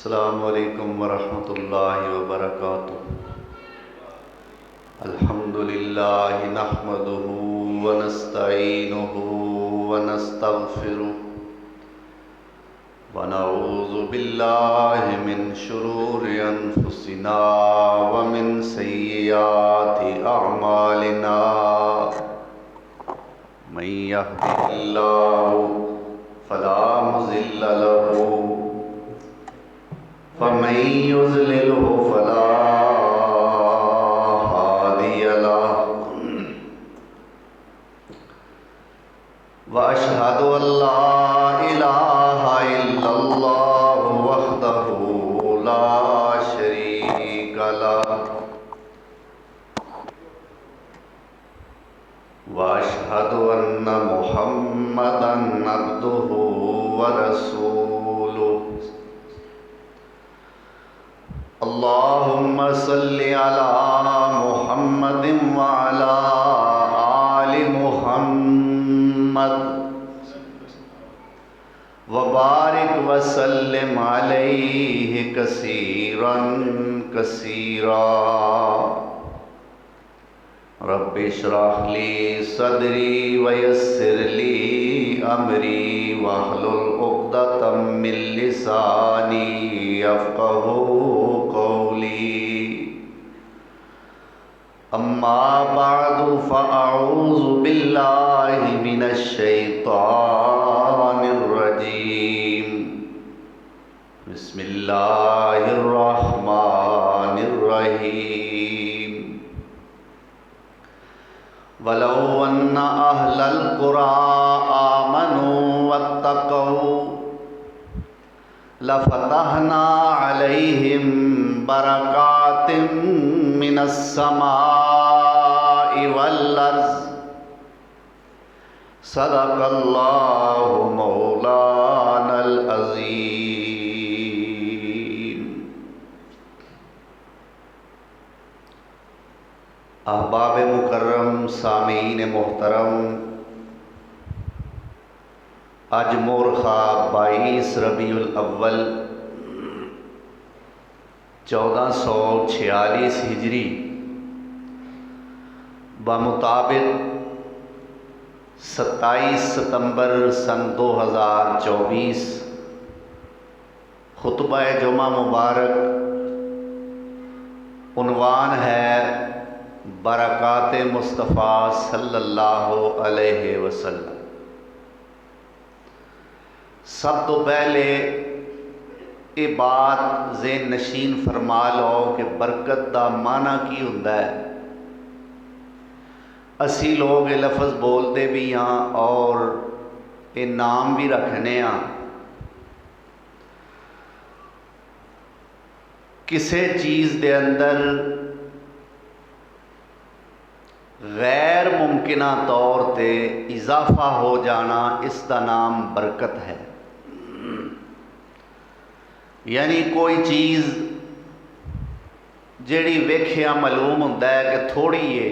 अस्सलामु अलैकुम वरहमतुल्लाहि वबरकातुहू। अल्हम्दुलिल्लाहि नहमदुहू व नस्तईनुहु व नस्तगफिरुहु व नऊज़ु बिल्लाहि मिन शुरूरि अनफुसिना व मिन सय्यिआति अअमालिना। मन यहदिहिल्लाहु फला मुज़िल्ल लहू फमन युज़्लिल्हु फला हादिय लहु व अशहदु अल्ला इलाहा इल्लल्लाहु वहदहू ला शरीक लहु व अशहदु अन्न मुहम्मदन अब्दुहू व रसूलुहू। अल्लाहुम्मा सल्लि अला मुहम्मदिन व अला आलि मुहम्मद व बारिक व सल्लिम अलैहि कसीरन कसीरा। रब्बि इश्रह ली सदरी व यस्सिर ली अमरी वहलुल उक़दतम मिन लिसानी यफ़क़हू क़ौली। अम्मा बअदु फ़अऊज़ु बिल्लाहि मिनश शैतानिर रजीम। बिस्मिल्लाहिर रहमानिर रहीम। वलौ अन्न अहलल क़ुरा आमनू वत्तक़ौ लफ़तहना अलैहिम बरकातिम मिनस समाई वल अर्ज़। सदक़ल्लाहु मौलानल अज़ीम। अहबाब मुकर्रम, सामीन मोहतरम, आज मोरखा 22 रबीउल अव्वल 1446 हिजरी बमुताबिक 27 सितंबर सन 2024 खुतबा जुमा मुबारक। उन्वान है बरकात मुस्तफ़ा सल्लल्लाहु अलैहि वसल्लम। सब तो पहले ये बात ज़हन नशीन फरमा लो कि बरकत का माना की हुंदा है। असी लोग ये लफ्ज़ बोलते भी हाँ और ये नाम भी रखने हाँ। किसी चीज़ के अंदर गैर मुमकिना तौर पे इजाफा हो जाना, इसका नाम बरकत है। यानी कोई चीज़ जिहड़ी वेखिया मालूम हुंदा है कि थोड़ी है,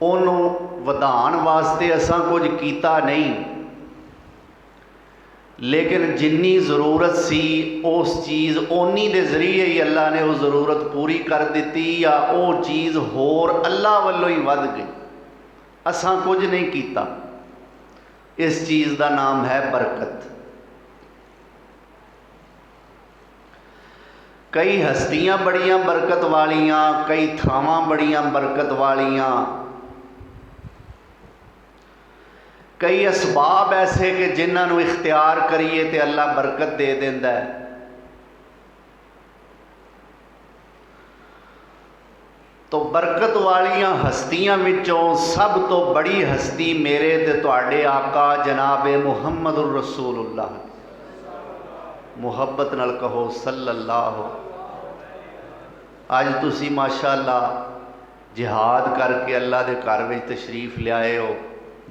उन्होंने वधाण वास्ते असां कुछ कीता नहीं, लेकिन जिन्नी ज़रूरत सी उस चीज़ ओनी दे जरिए ही अल्लाह ने वो ज़रूरत पूरी कर दी, या वो चीज़ होर अल्लाह वालों ही वध गई, असां कुछ नहीं कीता। इस चीज़ का नाम है बरकत। कई हस्तियां बड़ियां बरकत वालियां, कई थावां बड़ियां बरकत वालियां, कई असबाब ऐसे कि जिन्होंने इख्तियार करिए तो अल्लाह बरकत दे देंदा है। तो बरकत वालियां हस्तियां विचों सब तो बड़ी हस्ती मेरे ते तुहाडे आका जनाबे मुहम्मदुर रसूलुल्लाह। मुहब्बत नाल कहो सल्लल्लाहु। अज तुसी माशाअल्लाह जिहाद करके अल्लाह के घर में तशरीफ लियाए हो,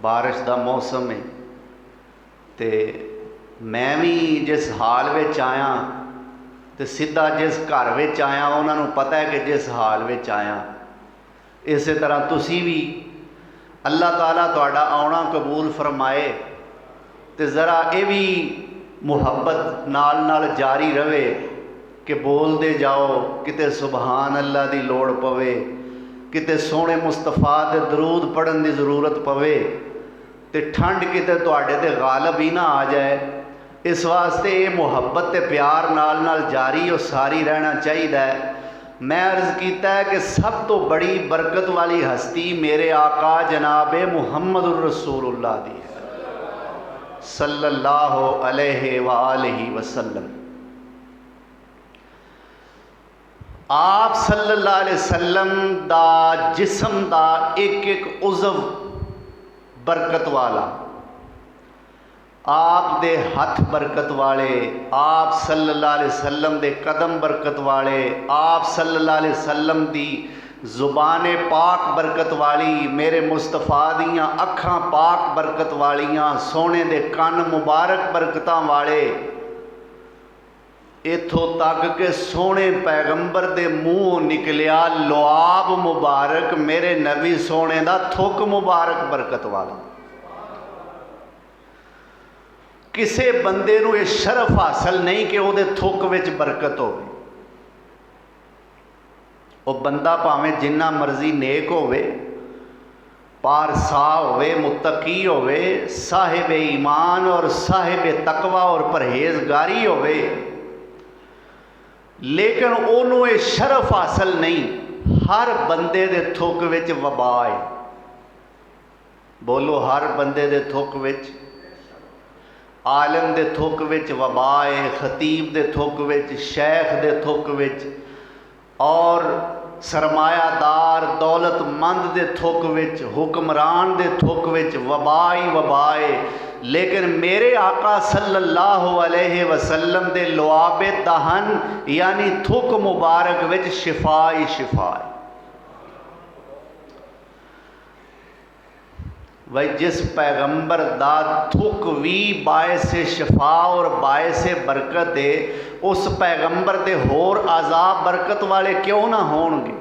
बारिश का मौसम है, तो मैं भी जिस हाल में आया तो सीधा जिस घर में आया उन्होंने पता है कि जिस हाल में आया। इस तरह तुसी भी अल्लाह ताला तुहाडा आउणा कबूल फरमाए। तो ज़रा ये भी मुहब्बत नाल जारी रहे कि बोलते जाओ, किते सुबहान अल्लाह की लोड़ पवे, किते सोहने मुस्तफा के दरूद पढ़न की जरूरत पवे, तो ठंड किते तुहाडे ते गालब ही ना आ जाए। इस वास्ते ये मुहब्बत ते प्यार नाल जारी और सारी रहना चाहिए। मैं अर्ज़ किया है कि सब तो बड़ी बरकत वाली हस्ती मेरे आका जनाब मुहम्मदुर रसूलुल्लाह दी है सल्लल्लाहु अलैहि वसल्लम। आप सल्लल्लाहु अलैहि वसल्लम दा जिस्म दा एक एक उज़व बरकत वाला, आप दे हथ बरकत वाले, आप सल्लल्लाहु अलैहि वसल्लम दे कदम बरकत वाले, आप सल्लल्लाहु अलैहि वसल्लम दी ज़ुबान पाक बरकत वाली, मेरे मुस्तफा दियाँ अखां पाक बरकत वालियाँ, सोने दे कन मुबारक बरकतां वाले, इत्थों तक के सोने पैगंबर दे मूँह निकलिया लुआब मुबारक, मेरे नबी सोने दा थुक मुबारक बरकत वाला। किसी बंदे नूं ये शरफ हासिल नहीं कि वो थुक विच बरकत हो। बंदा भावें जिन्ना मर्जी नेक होवे, पारसा होवे, मुत्तकी होवे, साहिब ईमान और साहिब तकवा और परहेजगारी होवे, लेकिन उन्होंने ये शरफ हासिल नहीं। हर बंदे दे थुक विच वबा है। बोलो, हर बंदे दे थुक विच, आलम दे थुक विच वबा है, खतीब दे थुक विच, शैख दे थुक विच, और सरमायादार दौलतमंद दे थुक विच, हुक्मरान दे थुक विच वबा ही वबा है। लेकिन मेरे आका सल्लल्लाहु अलैहि वसल्लम दे लुआबे दहन यानी थुक मुबारक विच शिफा ही शिफा है। भाई, जिस पैगंबर दा थुक भी बायसे शिफा और बायसे बरकत है, उस पैगंबर दे होर आज़ाब बरकत वाले क्यों ना होणगे।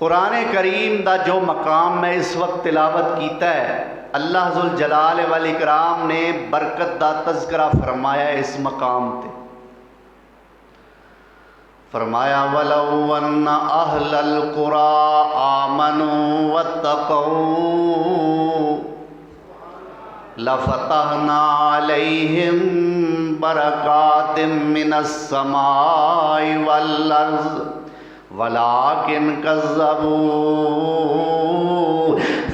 कुरान करीम दा जो मकाम मैं इस वक्त तिलावत किया है, अल्लाह जुल जलाल वल इकराम ने बरकत दा तज़किरा फरमाया इस मकाम ते। फरमाया वलौ अन्न अहलल कुरा आमनू वत्तक़ौ लफ़तहना अलैहिम बरकातिम मिनस समाई वल अर्ज़ वलाकिन कज़्ज़बू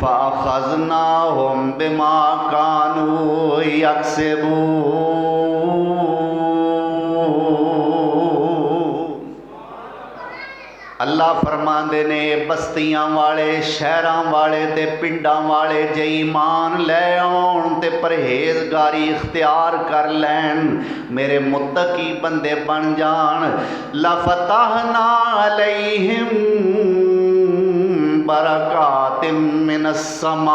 फ़अख़ज़नाहुम बिमा कानू यक्सिबून। अल्लाह फरमाते ने, बस्तियां वाले, शहरां वाले ते पिंडां वाले जे ईमान लै आउण ते परहेजगारी इख्तियार कर लैन, मेरे मुत्तकी बंदे बन जान, लफ़तहना अलैहिम बरकातिम मिनस समाई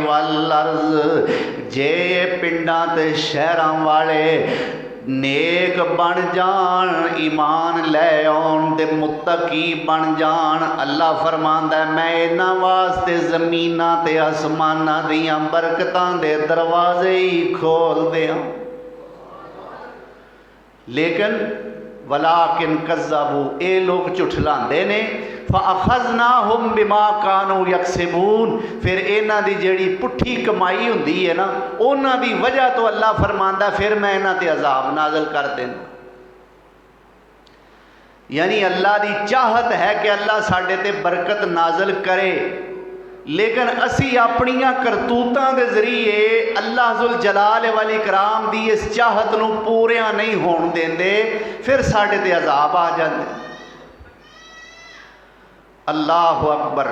वल अर्ज़। जे पिंडां ते शहरां वाले नेक बन जान, ईमान लै आउण ते मुत्तकी बन जान, अल्लाह फरमांदा है मैं इन्हां वास्ते ज़मीनां ते आसमानां दियां बरकतां दे दरवाजे ही खोल दियां। लेकिन वलाकिन कज़्ज़बू, ये लोग झुठलांदे ने, फ़अख़ज़नाहुम बिमा कानू यक्सिबून। फिर इन्हां दी जिहड़ी पुट्ठी कमाई हुंदी है ना, उन्हां दी वजह तो अल्लाह फरमांदा फिर मैं इन्हां ते अज़ाब नाज़िल कर देना। यानी अल्लाह दी चाहत है कि अल्लाह साडे ते बरकत नाज़िल करे, लेकिन असी अपनियां करतूतां दे जरिए अल्लाह जुल जलाल वल इकराम दी इस चाहत नूं पूरियां नहीं होण देंदे, फिर साडे ते अज़ाब आ जांदे। अल्लाह अकबर।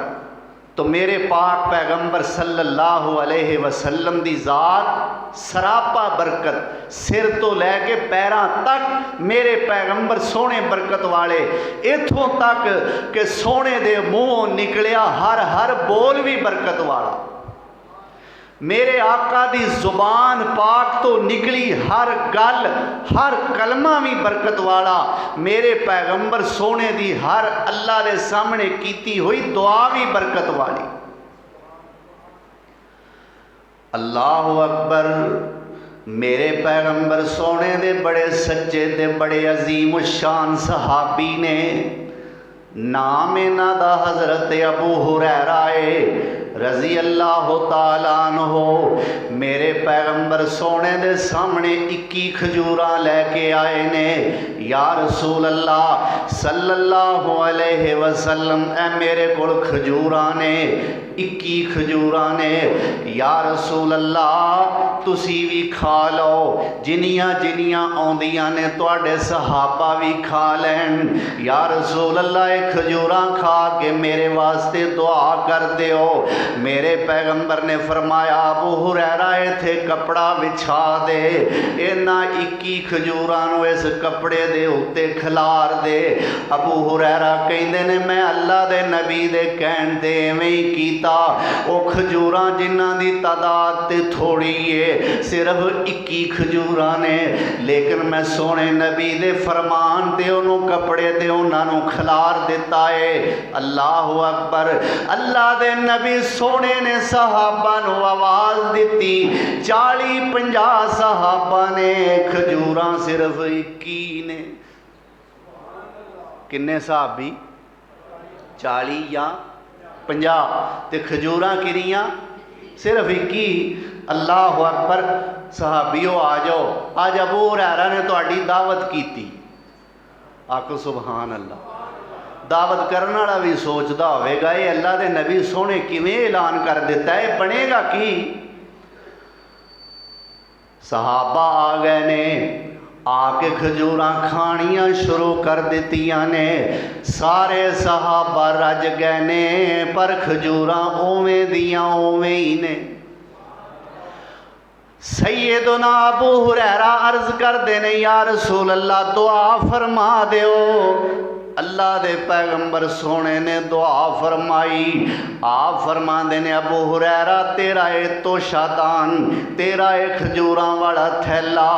तो मेरे पाक पैगंबर सल्लल्लाहु अलैहि वसल्लम दी ज़ात सरापा बरकत, सिर तो लैके पैरां तक मेरे पैगंबर सोने बरकत वाले, इथों तक कि सोने दे मूँह निकलिया हर हर बोल भी बरकत वाला। मेरे आका दी जुबान पाक तो निकली हर गल, हर कलमा भी बरकत वाला। मेरे पैगंबर सोने दी हर अल्लाह के सामने कीती हुई दुआ भी बरकत वाली। अल्लाहु अकबर। मेरे पैगंबर सोने दे बड़े सच्चे ते बड़े अजीम शान सहाबी ने। नाम इन्हां दा हज़रत अबू हुरैरा है रज़ी अल्लाह तआला अन्हो। मेरे पैगंबर सोने दे सामने 21 खजूरां लैके आए ने। या रसूल अल्लाह सल्लल्लाहु अलैहि वसल्लम, ए मेरे कोल खजूरां ने, 21 खजूरां ने। या रसूल अल्लाह तुसी भी खा लो, जिन्नियां जिन्नियां आउंदियां ने तुहाडे सहाबा भी खा लैन। या रसूल अल्लाह खजूरां खा के मेरे वास्ते दुआ कर दियो। मेरे पैगंबर ने फरमाया अबू हुरैरा इत्थे कपड़ा बिछा दे, इन्हां 21 खजूरां नूं इस कपड़े दे उत्ते खिलार दे। अबू हुरैरा कहंदे ने मैं अल्लाह दे नबी दे कहण ते इवें ही कीता। वो खजूरां जिन्हां दी तादाद ते थोड़ी है, सिर्फ 21 खजूरां ने, लेकिन मैं सोने नबी दे फरमान ते उन्हों कपड़े ते उन्होंने खिलार दिता है। अल्लाह अकबर। अल्लाह दे नबी सोने ने सहाबा नूं आवाज़ दी। 40-50 सहाबा ने, खजूरां सिर्फ 21 ने। किन्ने सहाबी? 40 या 50 ते खजूरां किनियां? सिर्फ 21। अल्लाह अकबर। सहाबियों आ जाओ, अज अबू हुरैरा ने तुहाडी दावत की। आखो सुभान अल्लाह। दावत करने वाला भी सोचता होगा ये अल्लाह के नबी सोने किवें ऐलान कर दिता है, बनेगा की? सहाबा आ गए ने, आके खजूरां खानियां शुरू कर दित्तियां ने। सारे सहाबा रज गए ने, पर खजूरां उवें दियां उवें ही ने। सैयदना अबू हुरैरा अर्ज करते ने या रसूल अल्लाह दुआ फरमा दियो। अल्लाह दे पैगंबर सोने ने दुआ फरमाई। आप फरमाते ने अबू हुरैरा तेरा ए तोशादान, तेरा ए खजूरां वाला थैला,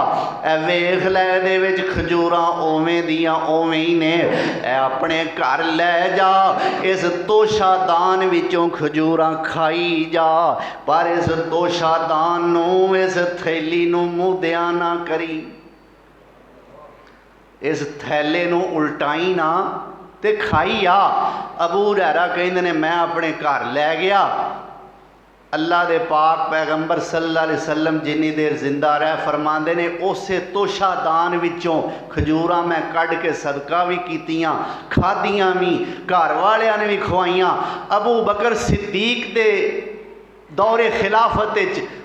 ए वेख लै दे विच खजूरां उवें दियां उवें ही ने, ए अपने घर लै जा, इस तोशादान विचों खजूरां खाई जा, पर इस तोशादान नूं, इस थैली नूं मुद्दिया ना करी, इस थैले नूं उल्टाई ना ते खाई आ। अबू हुरैरा कहंदे ने मैं अपने घर लै गया। अल्लाह दे पाक पैगंबर सल्लल्लाहु अलैहि वसल्लम जिन्नी देर जिंदा रह फरमाते ने उसे तोशादान विचों खजूरां मैं कढ़ के सदका भी कीतियां, खादियां भी, घर वालियां ने भी खवाइयां। अबू बकर सिद्दीक दे दौरे खिलाफत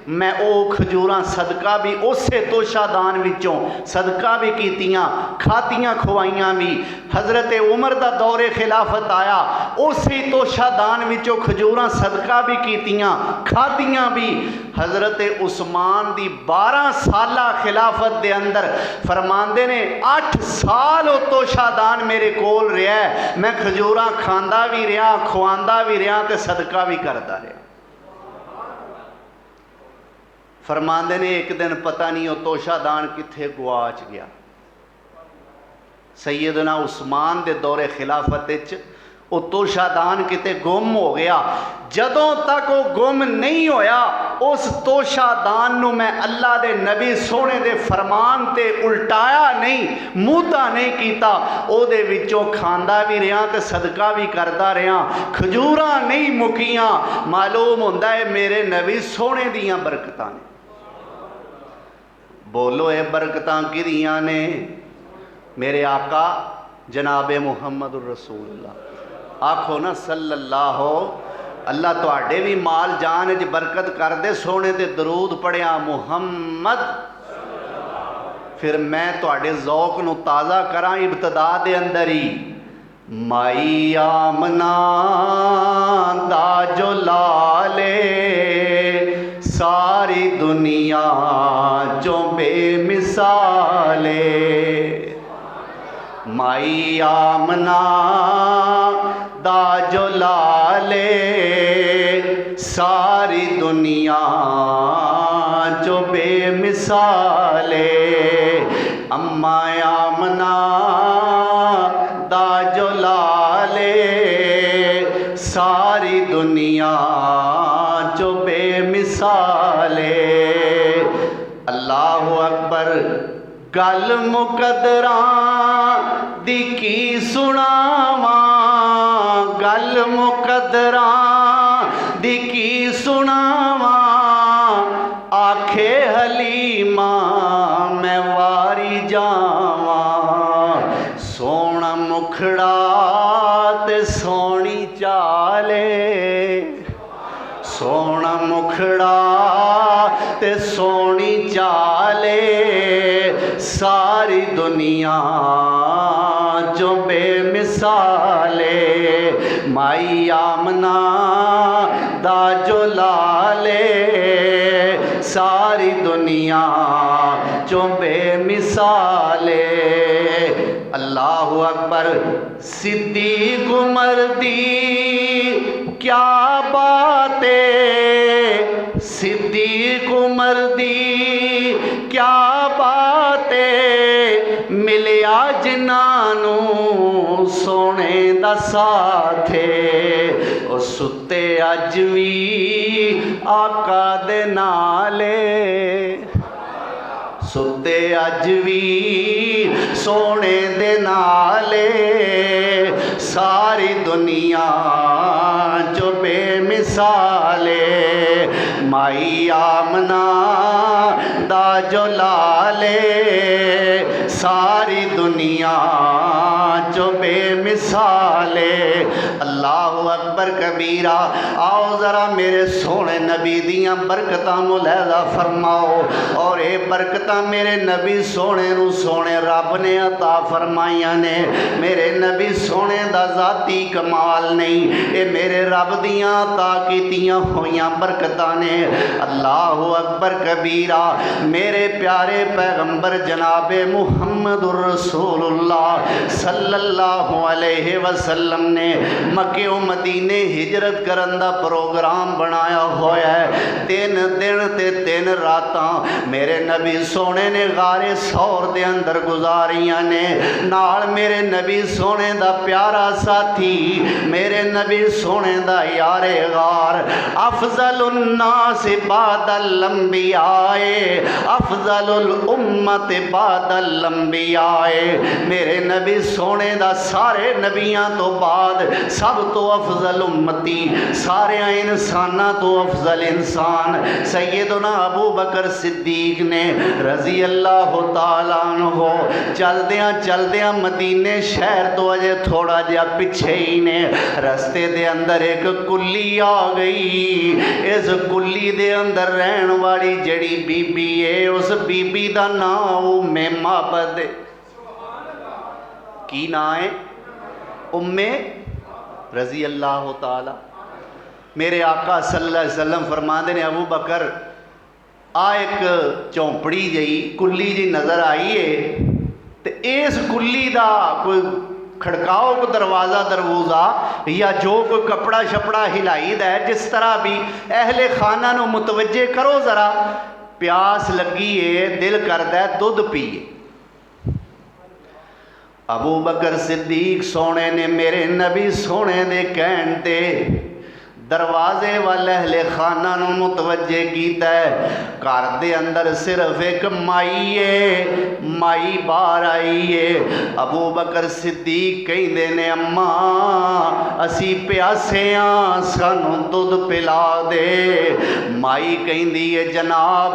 मैं वो खजूरां सदका भी उसे तोशादान विचों सदका भी कीतियां, खातियां खवाइयां भी। हज़रत उमर दा दौरे खिलाफत आया, उसे तोशादान विचों खजूरां सदका भी कीतियां, खादियां भी। हज़रत उस्मान दी 12 साला खिलाफत दे अंदर फरमांदे ने 8 साल वो तोशादान मेरे कोल रहा, मैं खजूरां खांदा भी रहा, खवांदा भी रहा ते सदका भी करदा रहा। फरमांदे ने एक दिन पता नहीं वो तोशादान कित्थे गुआच गया। सैयदना उस्मान दे दौरे खिलाफत वो तोशादान किते गुम हो गया। जदों तक वो गुम नहीं होया उस तोशादान नूं मैं अल्लाह दे नबी सोने दे फरमान ते उल्टाया नहीं, मुद्दा नहीं कीता, ओदे विचों खांदा भी रहा ते सदका भी करदा रहा। खजूरां नहीं मुकियां। मालूम हुंदा है मेरे नबी सोने दियां बरकतां ने। बोलो ये बरकतां किदियां ने? मेरे आका जनाबे मुहम्मद रसूलुल्लाह। आखो ना सल्लल्लाहु। अल्लाह तुहाडे भी माल जान च बरकत कर दे। सोने ते दरूद पढ़िया मुहम्मद। फिर मैं तुहाडे ज़ौक नूं ताज़ा करा इब्तदा दे अंदर ही। माई आमना दा जो लाले सारी दुनिया जो बेमिसाले। माई आमना दा जो लाले सारी दुनिया जो बेमिसाले। अम्मा आमना दा जो लाले सारी दुनिया जो बेमिसाले। अल्लाहु अकबर। गल मुकद्दरां दी की सुनावां, गल मुकद्दरां दी की सुनावां। आखे हलीमा मैं वारी जावां, सोहना मुखड़ा ते सोहनी चाले, सोहना मुखड़ा ते सोहनी चाले। सारी दुनिया जो बेमिसाले, माई आमना दा जो लाले। सारी दुनिया जो बेमिसाले। अल्लाहु अकबर। सिद्दीक उमर दी क्या बातें, सिद्दीक उमर दी क्या बातें। मिलिया जिन्हां सोने दा साथे, ओ सुते अज भी आका दे नाले, सुते अज भी सोने दे नाले। सारी दुनिया जो बेमिसाले, माई आमना दा जो लाले। सारी दुनिया जो बेमिसाले। अल्लाहु अकबर कबीरा। आओ ज़रा मेरे सोने नबी दियां बरकतां मुलहज़ा फरमाओ। और ये बरकतां मेरे नबी सोने नू सोने रब ने अता फरमाइयां ने। मेरे नबी सोने दा ज़ाती कमाल नहीं, ये मेरे रब दियां अता कीतियां होइयां बरकतां ने। अल्लाहु अकबर कबीरा। मेरे प्यारे पैगंबर जनाबे मुहम्मदुर रसूलुल्लाह सल्लल्लाहु अलैहि वसल्लम ने मक्के मदीने हिजरत करन दा प्रोग्राम बनाया होया है। 3 दिन ते 3 रातां मेरे नबी सोने ने गारे सौर दे अंदर गुजारियां ने। नाल मेरे नबी सोने दा प्यारा साथी, मेरे नबी सोने दा यारे गार, अफजलुन नास बादल अंबियाए, अफजलुल उम्मत बादल अंबियाए। मेरे नबी सोने दा सारे नबियां तो बाद सब तो अफजल उम्मती, सारे इंसाना तो अफजल इंसान सैयदना अबू बकर सिद्दीक ने रजी अल्लाह तआला अन्हु। चलदियां चलदियां मदीने शहर तो अजे थोड़ा जिहा पिछे ही ने रस्ते दे अंदर एक कुल्ली आ गई। इस कुल्ली दे अंदर रहन वाली जड़ी बीबी है, उस बीबी दा नाम उम्मे माबद। की ना है? उम्मे रजी अल्लाह तआला। मेरे आका सल्लल्लाहु अलैहि वसल्लम फरमाते ने, अबू बकर आ एक झोंपड़ी जई कुल्ली जी नज़र आई है, तो इस कुल्ली का कोई खड़काओ को दरवाज़ा दरवाज़ा या जो कोई कपड़ा शपड़ा हिलाई दा है, जिस तरह भी अहले खाना नू मुतवज्जे करो ज़रा, प्यास लगी है, दिल करदा है दुध पीए। अबू बकर सिद्दीक सोने ने मेरे नबी सोने दे कहण ते दरवाजे वाले अहले खाना नू मुतवज्जे कीता है। घर दे अंदर सिर्फ एक माई है, माई बाहर आई है। अबू बकर सिद्दीक कहंदे ने, अम्मा असी प्यासे हाँ, सानू दुध पिला दे। माई कहंदी है, जनाब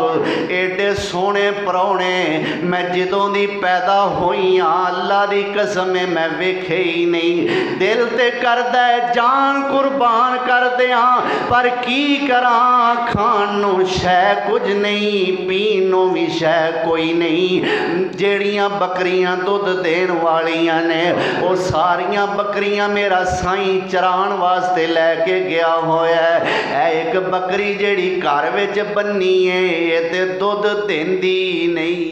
एडे सोहने परौने मैं जदों दी पैदा होई हाँ, अल्लाह दी कसम है मैं वेखे ही नहीं। दिल ते करदा है जान कुर्बान कर दे पर की करा, खाण नू शै कुछ नहीं, पीण नू भी शै कोई नहीं। जेड़ियां बकरियां दुध देण वालियां ने वो सारियां बकरियां मेरा साईं चराण वास्ते लैके गया होया है। एक बकरी जेड़ी घर विच बन्नी है ये ते दुध देंदी नहीं।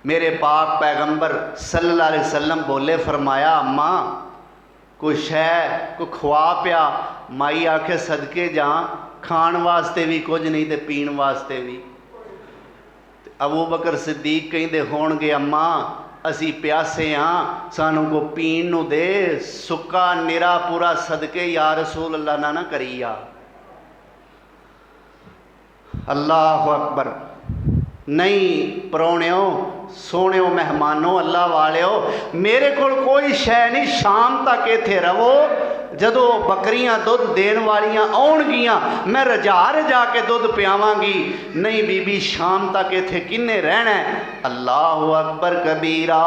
मेरे पाक पैगंबर सल्लल्लाहु अलैहि वसल्लम बोले, फरमाया अम्मा कुछ है को खुआ पिया। माई आखे सदके जा, खाण वास्ते भी कुछ नहीं ते पीण वास्ते भी। अबू बकर सिद्दीक कहंदे होणगे, अम्मा असी प्यासे हाँ, सानू को पीण नू दे, सुक्का निरा पूरा सदके या रसूल अल्लाह ना करी आ। अल्लाह अकबर। नहीं परौणियो, सोहणियो, मेहमानों, अल्लाह वालियो, मेरे को कोई शै नहीं, शाम तक इत्थे रवो। जदों बकरियां दुध देण वालियां आउणगियां मैं रजा रजा के दुध पियावांगी। नहीं बीबी, शाम तक इत्थे किन्ने रहना है। अल्लाह अकबर कबीरा।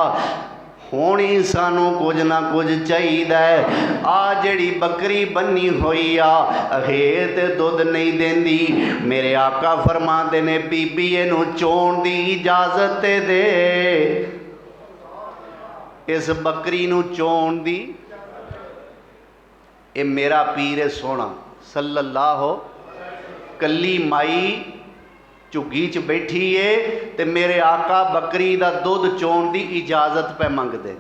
हुण ही सानू कुछ ना कुछ चाहिदा है। आ जिहड़ी बकरी बन्नी हुई आ अहेर ते दुध नहीं देंदी। मेरे आका फरमाते ने बीबी इनू चोण दी इजाजत ते दे, इस बकरी नू चोण दी। ये मेरा पीर है सोना सल्लल्लाहु। कली माई झुग्गी च बैठी है ते मेरे आका बकरी दा दुध चोण दी इजाजत पे मंगदे।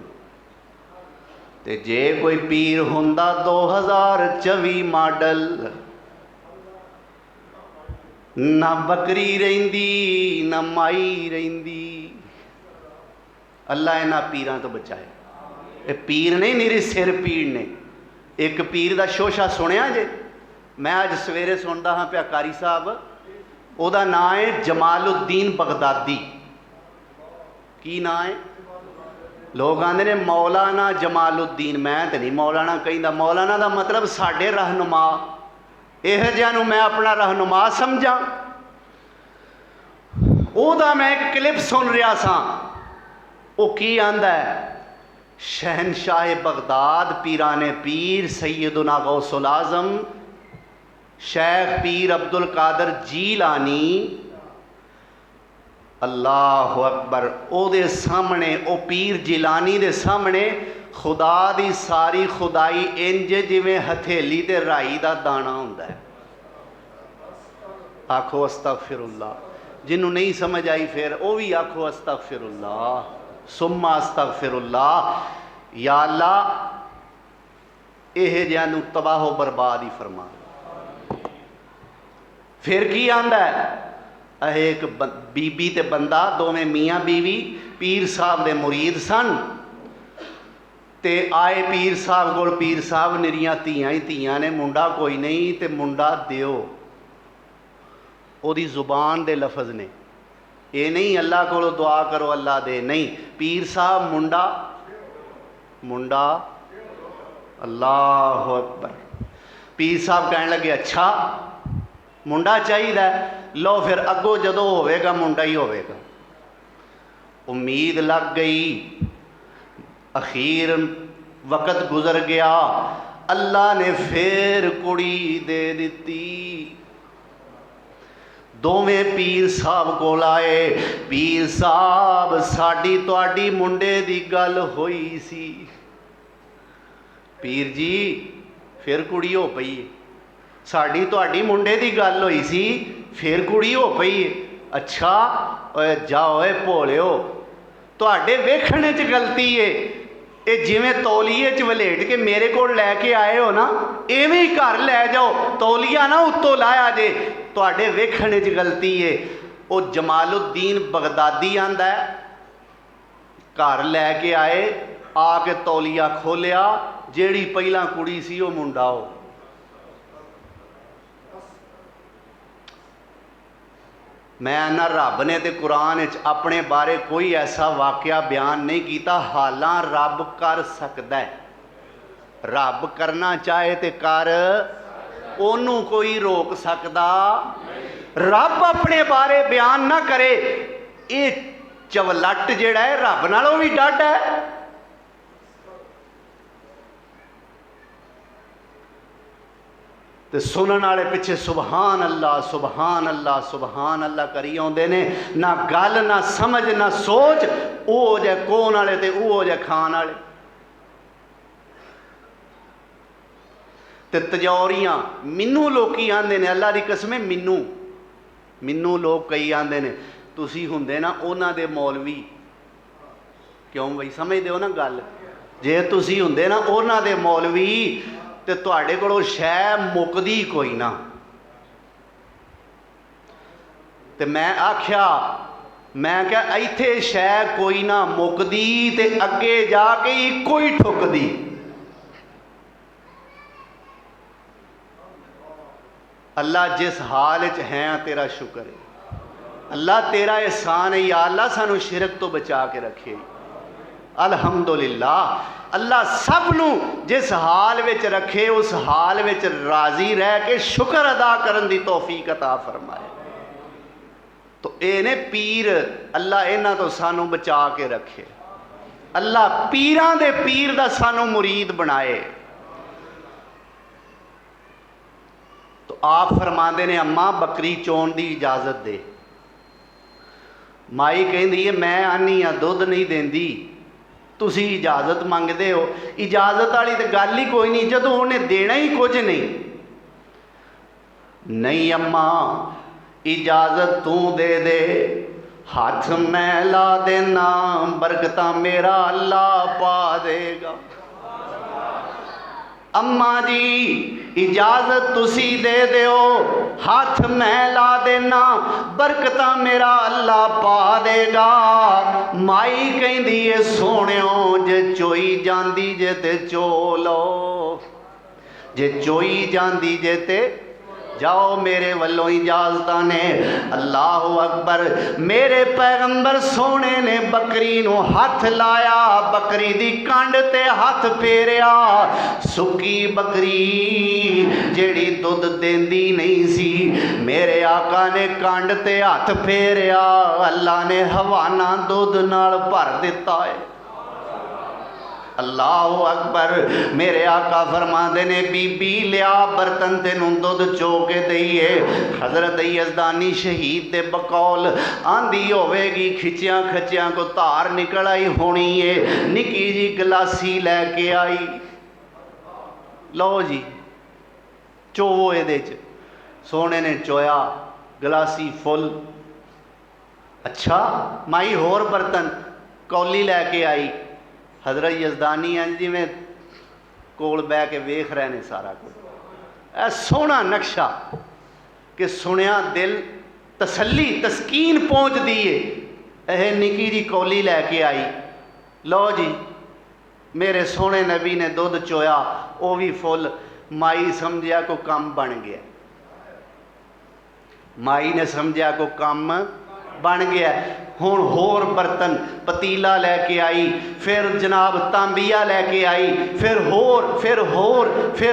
ते जे कोई पीर हुंदा 2024 मॉडल, ना बकरी रहिंदी ना माई रहिंदी। अल्लाह इन्हां पीरां तो बचाए। ये पीर नहीं, मेरे सिर पीड़ ने। एक पीर दा शोशा सुनिया जे? मैं अज सवेरे सुनदा हाँ पिया कारी साहब, ਉਹਦਾ ਨਾਂ है जमालुद्दीन बगदादी। की ना है? लोग आंदे ने मौलाना जमालुद्दीन। मैं तो नहीं मौलाना कहंदा। मौलाना का मतलब साडे रहनुमा। इहो जिहां नूं मैं अपना रहनुमा समझां। ਉਹਦਾ मैं एक क्लिप सुन रहा सा। वो की आंदा है, शहनशाह बगदाद पीराने पीर सैयदुना गौसुल आज़म शेख पीर अब्दुल कादर जीलानी अल्लाह अकबर, ओदे सामने ओ पीर जिलानी दे सामने खुदा दी सारी खुदाई इंज जिवें हथेली ते राई दा दाना हुंदा है। आखो अस्तगफिरुल्लाह। जिन्हों नहीं समझ आई फिर वो भी आखो अस्तगफिरुल्लाह सुम्मा अस्तगफिरुल्लाह। या अल्लाह इह जिहां नूं तबाहो बर्बाद ही फरमा। फिर की आंदा है, एक बीबी ते बंदा दोवें मियाँ बीवी पीर साहब दे मुरीद सन। ते आए पीर साहब कोल। पीर साहब निरियां धीआं ही धीआं ने, मुंडा कोई नहीं। ते मुंडा दिओ। ओदी जुबान दे लफज ने, ये नहीं अल्लाह कोलों दुआ करो अल्लाह दे, नहीं। पीर साहब मुंडा मुंडा अल्लाह अकबर। पीर साहब कहने लगे अच्छा मुंडा चाहिए, लो फिर अगों जदों होवेगा मुंडा ही होवेगा। उम्मीद लग गई। अखीर वक़्त गुजर गया। अल्लाह ने फिर कुड़ी दे दी। दोवें पीर साहब कोल आए। पीर साहब साडी तुहाडी मुंडे दी गल होई सी। पीर जी फिर कुड़ी हो पई है। साड़ी तुहाडी मुंडे दी गल होई सी, फिर कुड़ी हो पई है। अच्छा ओए जाओ ए भोलिओ, तुहाडे वेखणे च गलती है। ये जिवें तौलीए च वलेट के मेरे को लैके आए हो ना, इवें ही घर लै जाओ। तौलिया ना उत्तों लाया जे, तुहाडे वेखणे च गलती है। वो जमालुद्दीन बगदादी आंदा है, घर लैके आए, आके तौलिया खोलिया, जेड़ी पहला कुड़ी सी वो मुंडा हो। मैं ना रब ने तो कुरान अपने बारे कोई ऐसा वाकया बयान नहीं किया। हालां रब कर सकता है, रब करना चाहे तो कर, ओनू कोई रोक सकता। रब अपने बारे बयान ना करे, ये चवलट जिहड़ा है रब नालों भी डट है। तो सुनने वाले पिछे सुबहान अल्लाह सुबहान अल्लाह सुबहान अल्लाह करी आउंदे ने। ना गल ना समझ ना सोच, वो हो जाए कौन वाले ते वो हो जाए खान वाले। ते तजौरियां मिनू लोकी आंदे ने, अल्लाह दी कसम मिनू मिनू लोग कई आंदे ने तुसी हुंदे ना उन्हां दे मौलवी। क्यों बई समझदे हो ना गल? जे तुसी हुंदे ना उन्हां दे मौलवी तो तुहाडे कोलों शै मुकदी कोई ना। तो मैं आख्या, मैं क्या इत्थे शै कोई ना मुकदी ते अगे जाके इको ही ठुकदी। अल्लाह जिस हाल च है तेरा शुक्र है, अल्लाह तेरा एहसान है या अल्लाह सानू शिरक तो बचा के रखे। अल्हम्दुलिल्लाह अल्लाह सब नू जिस हाल विच रखे उस हाल विच राजी रह के शुक्र अदा करन दी तौफीक अता फरमाए। तो ये ने पीर, अल्लाह इन्हां तो सानू बचा के रखे। अल्लाह पीरां दे पीर दा सानू मुरीद बनाए। तो आप फरमाते ने अम्मा बकरी चोण की इजाजत दे। माई कहती है मैं आनी हाँ दुध नहीं देंदी, तुसी इजाजत मंगते हो। इजाजत वाली तो गल ही कोई नहीं जदों उन्हें देना ही कुछ नहीं। नहीं अम्मा इजाजत तू दे दे, हाथ मैं ला देना, बरकत मेरा अल्लाह पा देगा। अम्मा जी इजाजत तुसी दे दियो, हाथ मैं ला देना, बरकत मेरा अल्लाह पा देगा। माई कहती है सोनियो जे चोई जांदी जे ते चो लो, जे चोई जांदी जे ते जाओ, मेरे वालों इजाजत ने। अल्लाह अकबर। मेरे पैगंबर सोने ने बकरी नू हथ लाया, बकरी दी कंड ते हथ फेरिया। सुकी बकरी जेड़ी दुध देंदी नहीं सी, मेरे आका ने कंड ते हथ फेरिया, अल्लाह ने हवाना दुध नाल भर दिता है। अल्लाह अकबर। मेरे आका फरमाते ने बीबी लिया बर्तन तेनू दुध चो के दईए। हजरत यजदानी शहीद दे बकौल आंदी होवेगी, खिंचिया खचिया को धार निकल आई होनी है। निकी जी गलासी लैके आई, लो जी चोवो ये। सोने ने चोया, गलासी फुल। अच्छा माई होर बर्तन, कौली लैके आई। हजरत यजदानी हैं जिमें कोल बह के वेख रहे ने सारा कुछ। ऐ सोहना नक्शा कि सुनिया दिल तसल्ली तस्कीन पहुँचती है। यह निकी जी कौली लैके आई, लो जी मेरे सोहने नबी ने दुध चोया, वो भी फुल। माई समझिया को काम बन गया, माई ने समझिया को काम बन गया। हुण होर बर्तन, पतीला लैके आई, फिर जनाब तांबिया लैके आई, फिर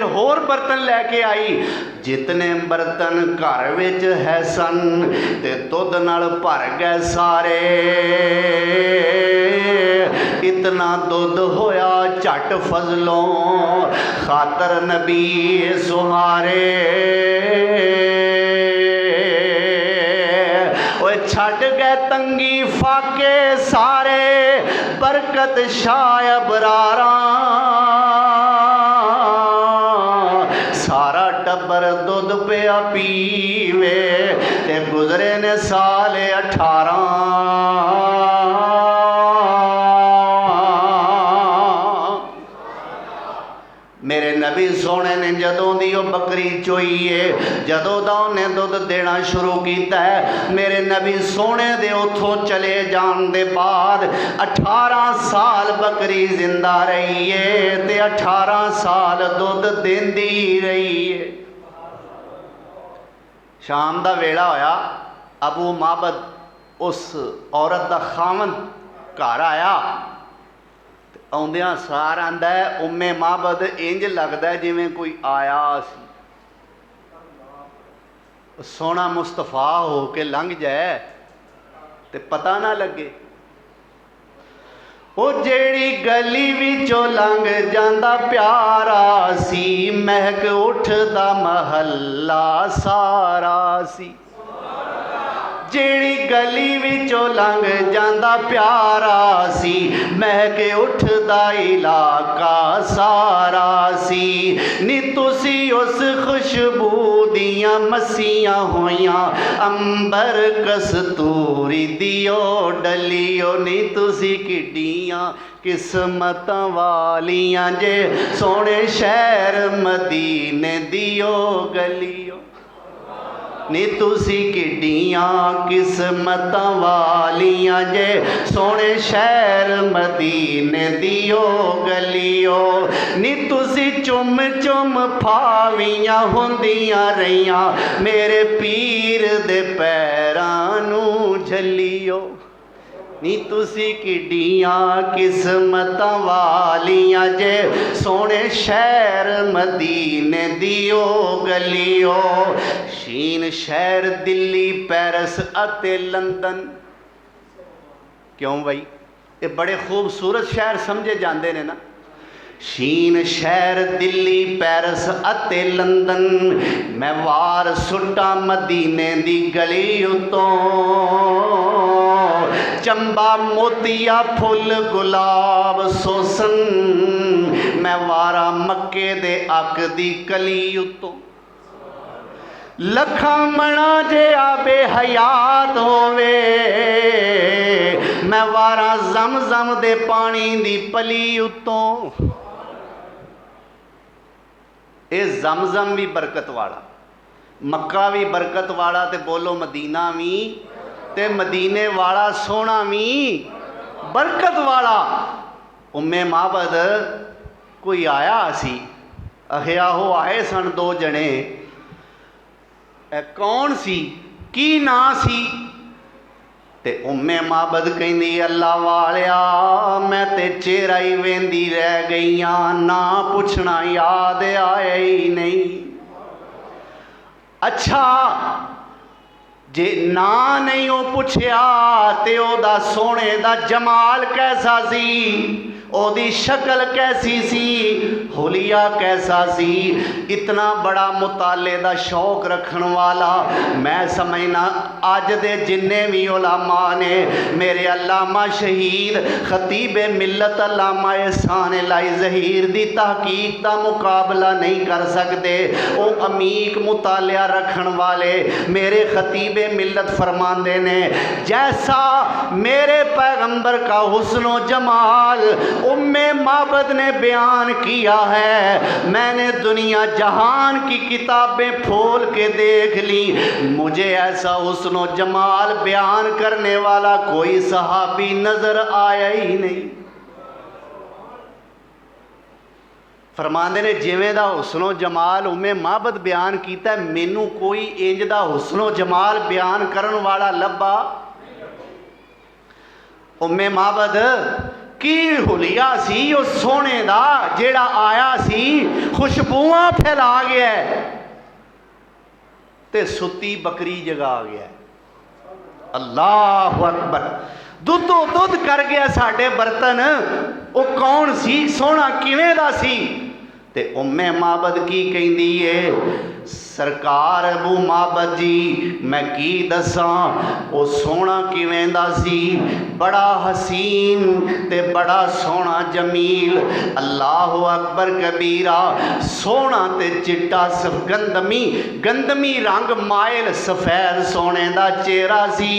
होर बर्तन लैके आई। जितने बर्तन घर विच है सन ते दुध नाल भर गए सारे। इतना दुध होया झट फजलों, खातर नबी सुहारे। छड़ गए तंगी फाके सारे, बरकत शाह बरारा। सारा टब्बर दुध पिया पीवे ते गुजरे ने साल 18। मेरे नबी सोने ने जदों दी बकरी चोई है, जदों दा उन्हें दुध देना शुरू किया है, मेरे नबी सोने दे उथों चले जान दे बाद 18 साल बकरी जिंदा रही है ते 18 साल दुध देंदी रही है। शाम दा वेला होया, अबू माबद उस औरत दा खावंद घर आया। आउंदियां सार आंदा है उम्मे माबद इंज लगता है जिवें कोई आया सी, सोना मुस्तफा हो के लंघ जाए ते पता ना लगे। वो जेड़ी गली विचों लंघ जांदा प्यारा सी, महक उठदा महल्ला सारा सी। जेड़ी गली विचों लंघ जांदा प्यारा सी, महक उठदा इलाका सारा सी। नी तुसी उस खुशबू दियां मसीयां होइयां, अंबर कस्तूरी दियो डलियो। नी तुसी किड्डियां किस्मतां वालियां जे, सोने शहर मदीने दियो गलियो। नी तुसी किड्डियां किस्मतां वालियां जे सोने शहर मदीने दियो गलियो। नी तुसी चुम चुम फावियां होंदियां रहियां मेरे पीर दे पैरां नूं झलियो। नी तुसी किड्डियां किस्मतां वालियां जे सोने शहर मदीने दियो गलियो। शीन शहर दिल्ली पेरिस अते लंदन। क्यों भाई ये बड़े खूबसूरत शहर समझे जाते हैं ना। शीन शहर दिल्ली पेरिस अते लंदन मैं वार सुटा मदीने दी गली उतों। चंबा मोतिया फुल गुलाब सोसन मैं वारा मक्के दे अक दी कली उतों। लखा मना जे आबे हयात होवे मैं वारा जम जम दे पानी दी पली उतों। ये जमजम भी बरकत वाला, मक्का भी बरकत वाला, ते बोलो मदीना भी, ते मदीने वाला सोना भी बरकत वाला। उम्मे माबद कोई आया सी, अखिया हो आए सन दो जने। कौन सी, की ना सी? ते उम्मे माबद कहंदी अल्लाह वालिया मैं ते चेहरा ही वेंदी रह गई हाँ, ना पुछना याद आया ही नहीं। अच्छा जे ना नहीं वो पुछया ते ओदा सोने दा जमाल कैसा सी, ओदी शक्ल कैसी सी, हुलिया कैसा सी। इतना बड़ा मुताले दा शौक रखन वाला मैं समझना अज दे जिन्ने भी उलामा ने मेरे अल्लामा शहीद खतीबे मिलत अल्लामा एहसान लाई ज़हीर दी तहकीक दा मुकाबला नहीं कर सकते। वो अमीक मुतालिया रखन वाले मेरे खतीबे मिलत फरमाते ने जैसा मेरे पैगंबर का हुस्नो जमाल उम्मे माबद ने बयान किया है, मैंने दुनिया जहान की किताबें खोल के देख ली, मुझे ऐसा हुस्नो जमाल बयान करने वाला कोई सहाबी नजर आया ही नहीं। फरमांदे ने जिवें दा हुस्नो जमाल उम्मे माबद बयान किया, मैनू कोई इंज दा हुस्नो जमाल बयान करन वाला लब्बा। उम्मे माबद की हुलिया सी उस सोने दा जेड़ा आया सी खुशबुआं फैला गया ते सुती बकरी जगा गया। अल्लाह अकबर। दुद्धो दुध कर गया साडे बर्तन। वो कौन सी, सोना किवें दा सी? ते उम्मे माबद की कहंदी है सरकार अबू माबद जी मैं की दसां वो सोना किवें दा सी, बड़ा हसीन ते बड़ा सोना जमील। अल्लाह अकबर कबीरा। सोना ते चिट्टा गंदमी गंदमी रंग मायल सफेद सोने दा चेहरा सी,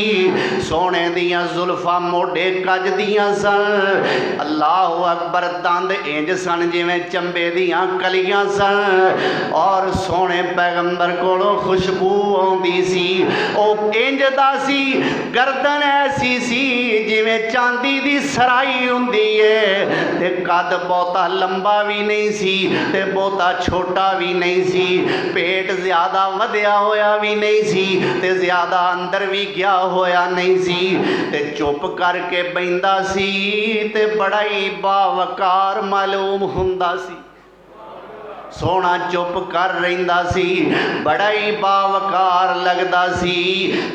सोने दियां जुल्फां मोढे कज दियां सन। अल्लाह अकबर। दंद इंज सन जिवें चंबे दियां कलियां सन और सोने पैगंबर कोलों खुशबू आउंदी सी। ओ इंज दा सी, गर्दन ऐसी सी जिवें चांदी दी सराई हुंदी है, ते कद बहुता लंबा भी नहीं सी ते बहुता छोटा भी नहीं सी, पेट ज्यादा वधिया होया भी नहीं सी ते ज्यादा अंदर भी गया होया नहीं सी, ते चुप करके बहिंदा सी ते बड़ा ही बावकार मालूम हुंदा सी। सोना चुप कर रहिंदा सी, बड़ा ही बावकार लगदा सी,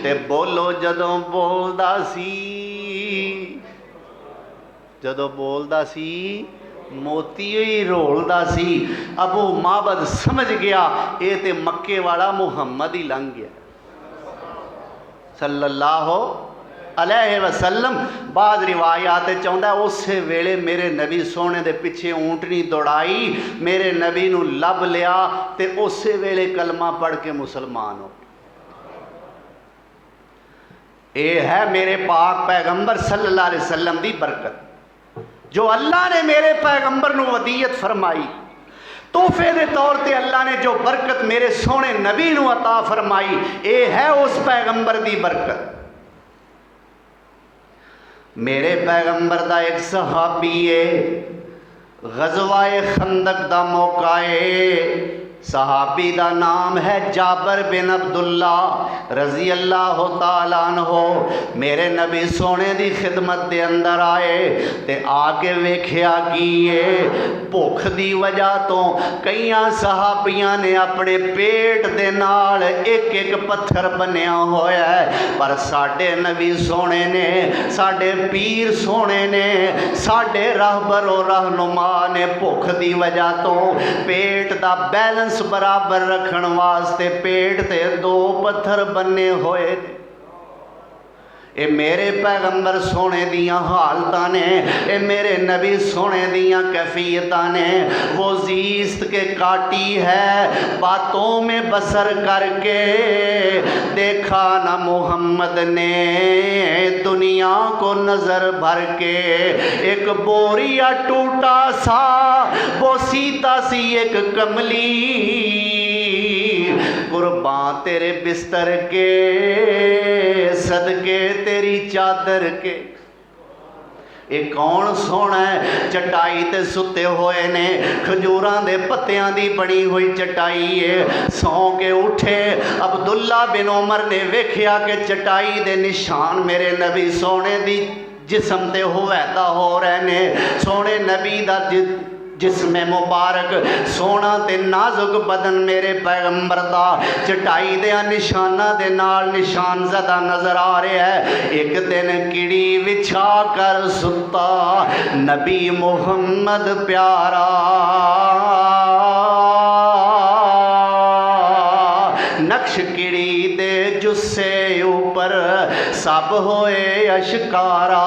ते बोलो जदों बोलदा सी, जदों बोलदा सी मोती ही रोलदा सी। अबू माबद समझ गया ये ते मक्के वाला मुहम्मद ही लंघ गया सल्लल्लाहु अलैहि वसल्लम। बाद रिवायात चाहता उस वेले मेरे नबी सोने दे पिछे ऊंटनी दौड़ाई, मेरे नबी नू लभ लिया ते उस वेले कलमा पढ़ के मुसलमान हो। ये है मेरे पाक पैगंबर सल्लल्लाहु अलैहि वसल्लम दी बरकत जो अल्लाह ने मेरे पैगंबर नू वदीयत फरमाई। तोहफे के तौर पर अल्लाह ने जो बरकत मेरे सोने नबी नूं अता फरमाई, ये है उस पैगंबर की बरकत। मेरे पैगंबर दा एक सहाबी है, गज़वाए खंदक दा मौका है, सहाबी दा नाम है जाबर बिन अब्दुल्ला रजी अल्लाह तआला अन्हो। मेरे नबी सोने दी खिदमत दे अंदर आए ते आके वेख्या कि भुख दी वजह तो कई सहाबियां ने अपने पेट दे नाल एक एक पत्थर बनिया होया है, पर साडे नबी सोने ने, साडे पीर सोने ने, साडे रहबर और रहनुमा ने भुख दी वजह तो पेट दा बैलेंस बराबर रखण वास्ते पेट ते 2 पत्थर बने होए ने। ये मेरे पैगंबर सोने दियां हालतां ने, ये मेरे नबी सोने दियां कैफियतां ने। वो जीस्त के काटी है बातों में बसर करके, देखा ना मोहम्मद ने दुनिया को नजर भर के। एक बोरिया टूटा सा वो सीता सी एक कमली, कुर्बान तेरे बिस्तर के सदके तेरी चादर के। एक कौन सोना है, चटाई ते सुते हुए ने, खजूरां दे पत्तियां दी बनी हुई चटाई है। सौ के उठे अब्दुल्ला बिन उमर ने वेख्या कि चटाई दे निशान मेरे नबी सोने दी जिस्म ते हुवैदा हो रहे ने। सोने नबी दा जिस्म मुबारक सोना ते नाजुक बदन मेरे पैगंबर दा चटाई दे निशाना दे नाल निशान ज़दा नजर आ रहा है। एक दिन किड़ी विछा कर सुता नबी मुहम्मद प्यारा, नक्श किड़ी दे जुस्से ऊपर सब होए अशकारा।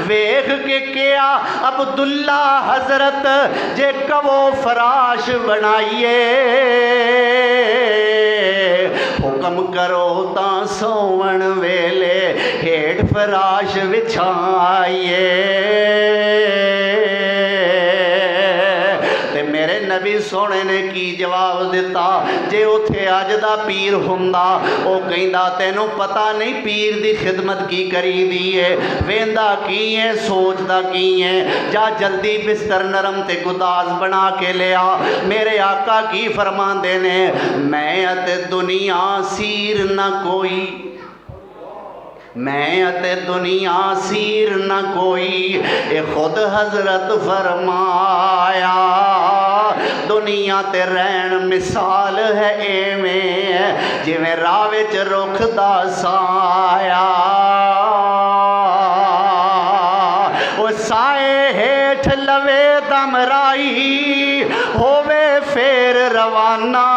वेख के क्या अब्दुल्ला हजरत जे कवो फराश बनाइए, हुक्म करो ता सोवन वेले हेठ फराश विछाइए। मेरे नबी सोने ने की जवाब दिता, जे उथे अज दा पीर हुंदा ओ कहंदा तैनू पता नहीं पीर दी खिदमत की करी दी है, वेंदा की है, सोचदा की है, जा जल्दी बिस्तर नरम ते गुदाज बना के लिया। मेरे आका की फरमांदे ने, मैं अते दुनिया सीर न कोई, मैं अते दुनिया सीर न कोई, ए खुद हजरत फरमाया। दुनिया ते रैन मिसाल है एवें जिवें राह विच रुख दा साया। ओ साए हेठ लवे दम राई होवे फेर रवाना,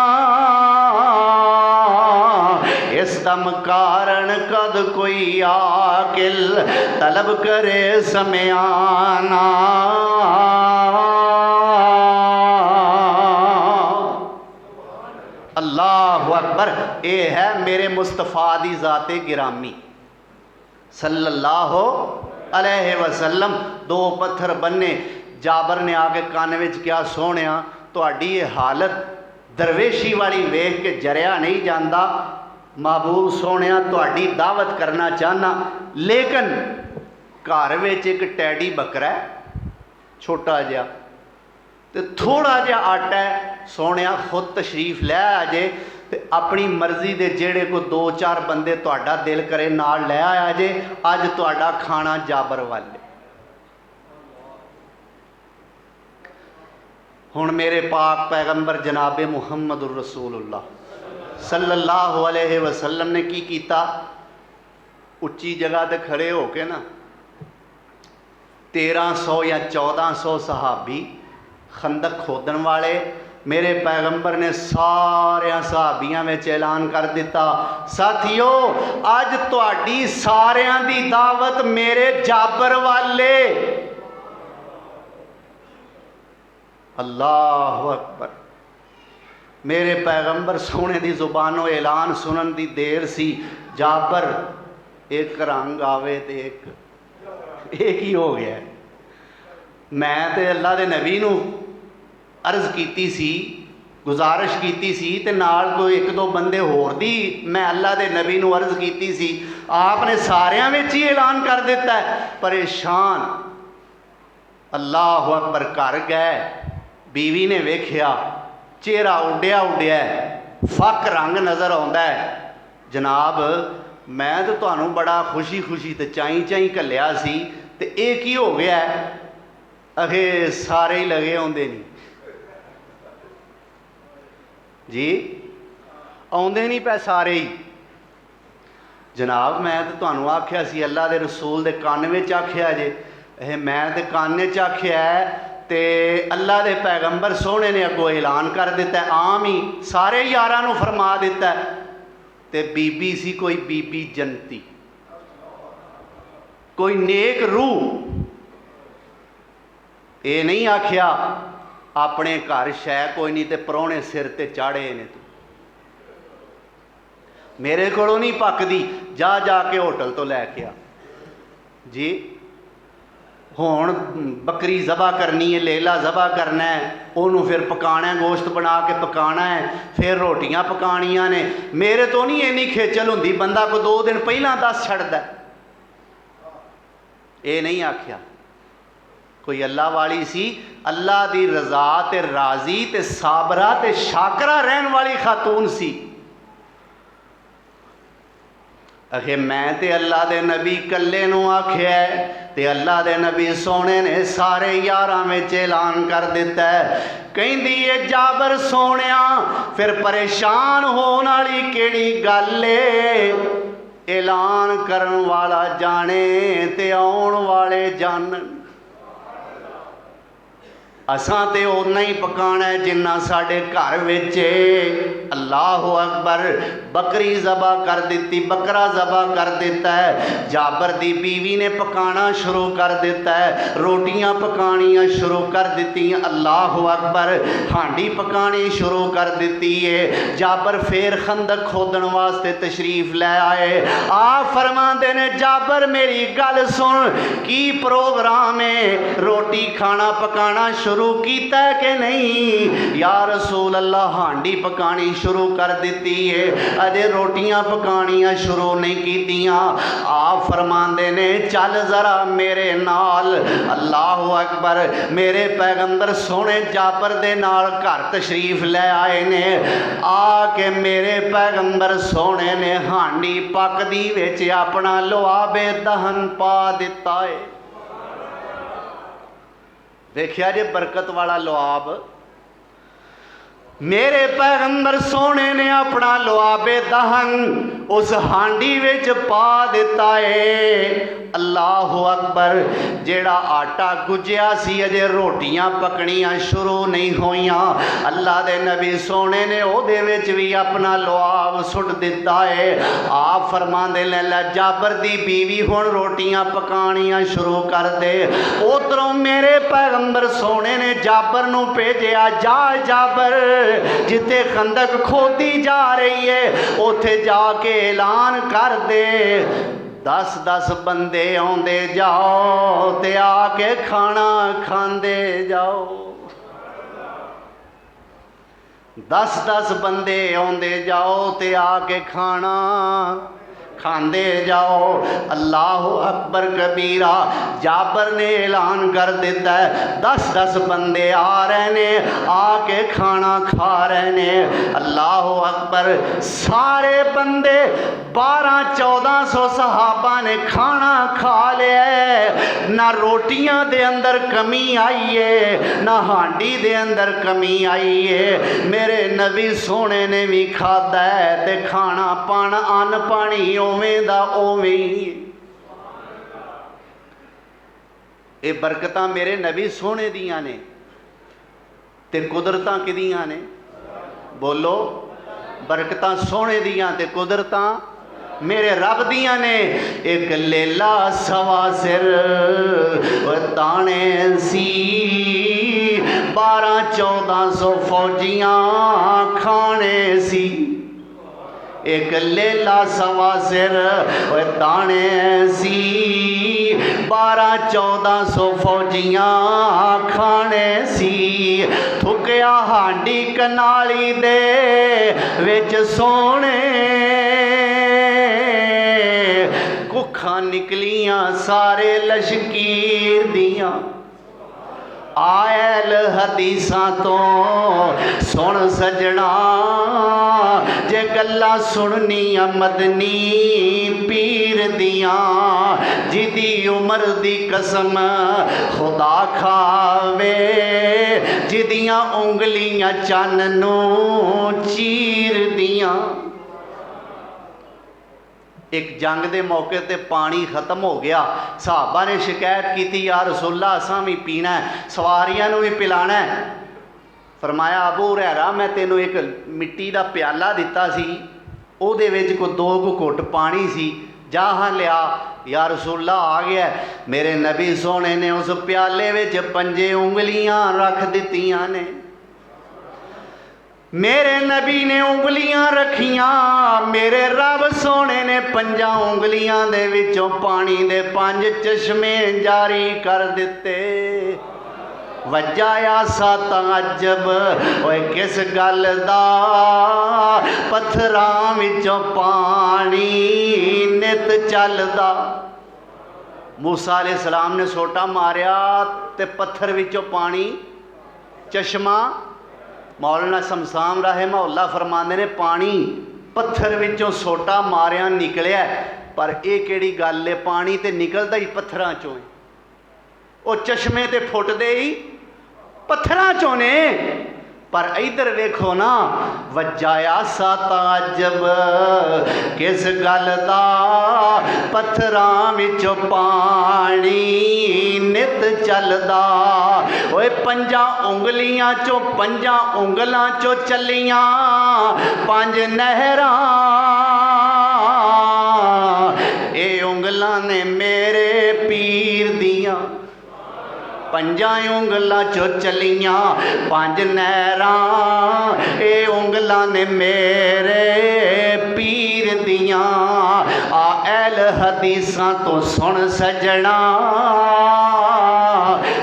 इस दम कारण कद कोई आकिल तलब करे समयाना। अल्लाहु अकबर। ये है मेरे मुस्तफ़ा दी ज़ाते गिरामी सल्लल्लाहु अलैहि वसल्लम। 2 पत्थर बन्ने। जाबर ने आके कान विच क्या, सोहणिया तुहाडी ये हालत दरवेशी वाली वेख के जरिया नहीं जाता, महबूब सोहणिया तुहाडी दावत करना चाहना, लेकिन घर विच एक टैडी बकरा है छोटा जिहा ते थोड़ा जिहा आटा है। सोहणिया खुद तशरीफ लै आजे ते अपनी मर्जी दे जेड़े को 2-4 बंदे तुहाडा दिल करे नाल लै आया जे, अज तुहाडा खाना जाबर वाले। हुण मेरे पाक पैगंबर जनाबे मुहम्मदुर रसूलुल्लाह सल्लल्लाहु अलैहि वसल्लम ने की कीता, उच्ची जगह ते खड़े हो के ना 1300 या 1400 सहाबी खंदक खोदन वाले, मेरे पैगंबर ने सारे सहाबियां में ऐलान कर दिता, साथियों अज तुहाडी सारियां दी दावत मेरे जाबर वाले। अल्लाहु अकबर। मेरे पैगंबर सोने की जुबानों ऐलान सुनन की देर सी, जाबर एक रंग आवे तो एक ही हो गया। मैं तो अल्लाह के नबी नूं अर्ज़ कीती सी, गुजारिश कीती सी, ते नाल कोई एक दो बंदे होर दी मैं अल्लाह के नबी नूं अर्ज़ कीती सी। आपने सारियां विच ही ऐलान कर दिता है। परेशान अल्लाह अकबर घर गए, बीवी ने वेख्या चेहरा उड्डिया उड्डिया फक रंग नज़र आउंदा है। जनाब मैं तो तुहानूं बड़ा खुशी खुशी तो चाई चाई घल्लिया सी, ते ये की हो गया है? अखे सारे ही लगे आउंदे नहीं जी, आउंदे नहीं पै सारे ही। जनाब मैं तो तुहानूं आख्या सी, अल्लाह के रसूल के कान में आख्या जे, मैं तो कान च आख्या है, ते अल्लाह के पैगंबर सोहने ने अगों ऐलान कर दिता है, आम ही सारे यारां नूं फरमा दिता है। ते बीबी सी कोई बीबी जनती, कोई नेक रूह, ये नहीं आख्या अपने घर शै कोई नहीं ते परौने सिर ते चाढ़े ने, मेरे कोलों नहीं पकदी, जा जाके होटल तो लैके आ जी। हुण बकरी ज़बा करनी है, लेला ज़बा करना है, उन्होंने फिर पकाना है, गोश्त बना के पकाना है, फिर रोटियां पकानियां ने। मेरे तो नहीं इन्नी खेचल हुंदी, बंदा को 2 दिन पहला दस छड्डदा। ये नहीं आख्या कोई अल्लाह वाली सी, अल्लाह दी रज़ा ते राज़ी ते साबरा ते शाकरा रहन वाली खातून सी। अखे मैं ते अल्लाह दे नबी कल्ले नूं आख्या है, ते अल्लाह दे नबी सोने ने सारे यारां में ऐलान कर दिता है। कहंदी है जाबर सोनिया फिर परेशान होने वाली केड़ी गल है? ऐलान करन वाला जाने ते आउण वाले जानन। असां ते उन्ना ही पकाना है जिन्ना साडे घर विच। अल्लाह अकबर, बकरी ज़बा कर दी, बकरा ज़बा कर दिता है। जाबर दी बीवी ने पकाना शुरू कर दिता है, रोटियां पकानियां शुरू कर दी। अल्लाह अकबर, हांडी पकानी शुरू कर दी है। जाबर फिर खंदक खोदन वास्ते तशरीफ लै आए। आप फरमाते ने जाबर मेरी गल सुन, की प्रोग्राम है? रोटी खाना पकाना शुरू किया है कि नहीं? या रसूल अल्लाह, हांडी पकानी शुरू कर दी है, अजे रोटियां पकानियां शुरू नहीं कीतियां। आप फरमाते ने चल जरा मेरे नाल। अल्लाह अकबर, मेरे पैगंबर सोने जाबर दे नाल घर तशरीफ ले आए ने। आके मेरे पैगंबर सोने ने हांडी पकदी विच अपना लुआबे दहन पा दिता है। देखिया जे बरकत वाला लुआब, मेरे पैगंबर सोने ने अपना लुआबे दहन उस हांडी विच पा दिता है। अल्लाह अकबर, जेड़ा आटा गुज्या सी अजे रोटियां पकनियां शुरू नहीं होइयां, अल्लाह दे नबी सोने ने ओदे विच भी अपना लुआब सुट दिता है। आप फरमांदे ने लै जाबर दी बीवी हुण रोटियां पकानियां शुरू कर दे। उधरों मेरे पैगंबर सोने ने जाबर नूं भेजिया, जा जाबर, जिथे खंदक खोदी जा रही है उथे जाके ऐलान कर दे, 10-10 बंदे आउंदे जाओ ते आके खाना खांदे जाओ। 10-10 बंदे आउंदे जाओ ते आके खाना खांदे जाओ। अल्लाह अकबर कबीरा, जाबर ने ऐलान कर दिता है 10-10 बंदे आ रहे ने, आके खाना खा रहे ने। अल्लाह अकबर, सारे बंदे 1200-1400 सहाबा ने खाना खा लिया। ना रोटियां दे अंदर कमी आई है, ना हांडी दे अंदर कमी आई है। मेरे नबी सोने ने भी खादा है ते खाना पाना अन्न पानी उवें दा उवें ही। ये बरकतां मेरे नबी सोने दियां ने ते कुदरतां किदियां ने? बोलो, बरकतां सोने दियां ते कुदरतां मेरे रब दियां ने। एक लेला सवा सिर ताने सी, 1200-1400 फौजियां खाने सी। एक लेला सवा सिर दाने सी 1200-1400 फौजियां खाने सी थुकिया हांडी कनाली दे विच सोने कुखां निकलियां सारे लश्कीर दियां आयल हदीसां तो सुन सजना जे गल्लां सुननियां मदनी पीर दियां जिदी उमर दी कसम खुदा खावे जिदियां उंगलियां चन्न नूं चीर दियां। एक जंग के मौके ते पानी खत्म हो गया सहाबा ने शिकायत की थी या रसूला असां भी पीना है सवारियां नूं भी पिलाना है। फरमाया अबू हुरैरा मैं तेनों एक मिट्टी का प्याला दिता सी उहदे विच कोई 2 घुट पानी सी जा हाँ लिया या रसूला आ गया। मेरे नबी सोने ने उस प्याले विच 5 उंगलियां रख दित्तियां ने मेरे नबी ने उंगलियां रखियां मेरे रब सोने ने 5 उंगलियां दे विचों पानी दे 5 चश्मे जारी कर दिते। वजाया सा ताजब ओए किस गल दा पत्थरां विचों पानी नित चलदा। मूसा अलैहिस्सलाम ने सोटा मारिया ते पत्थर विचों पानी चश्मा मौलाना शमशाम रहमहुल्लाह फरमाते ने पानी पत्थर विचों सोटा मारिया निकलिया पर यह केड़ी गल है पानी तो निकलता ही पत्थरां चों वो चश्मे ते फुटदे ही पत्थरां चों ने। पर इधर वेखो ना वजाया सा ताजब किस गल दा पत्थरां विचों पानी नित चलदा। ओए 5 उंगलियां चों 5 उंगलां चों चलियां 5 नहरां ए उंगलां ने मेरे पीर दियां 5 उंगलां चो चलियां 5 नहरां ए उंगलां ने मेरे पीर दियां। आ ऐल हदीसां तो सुन सजना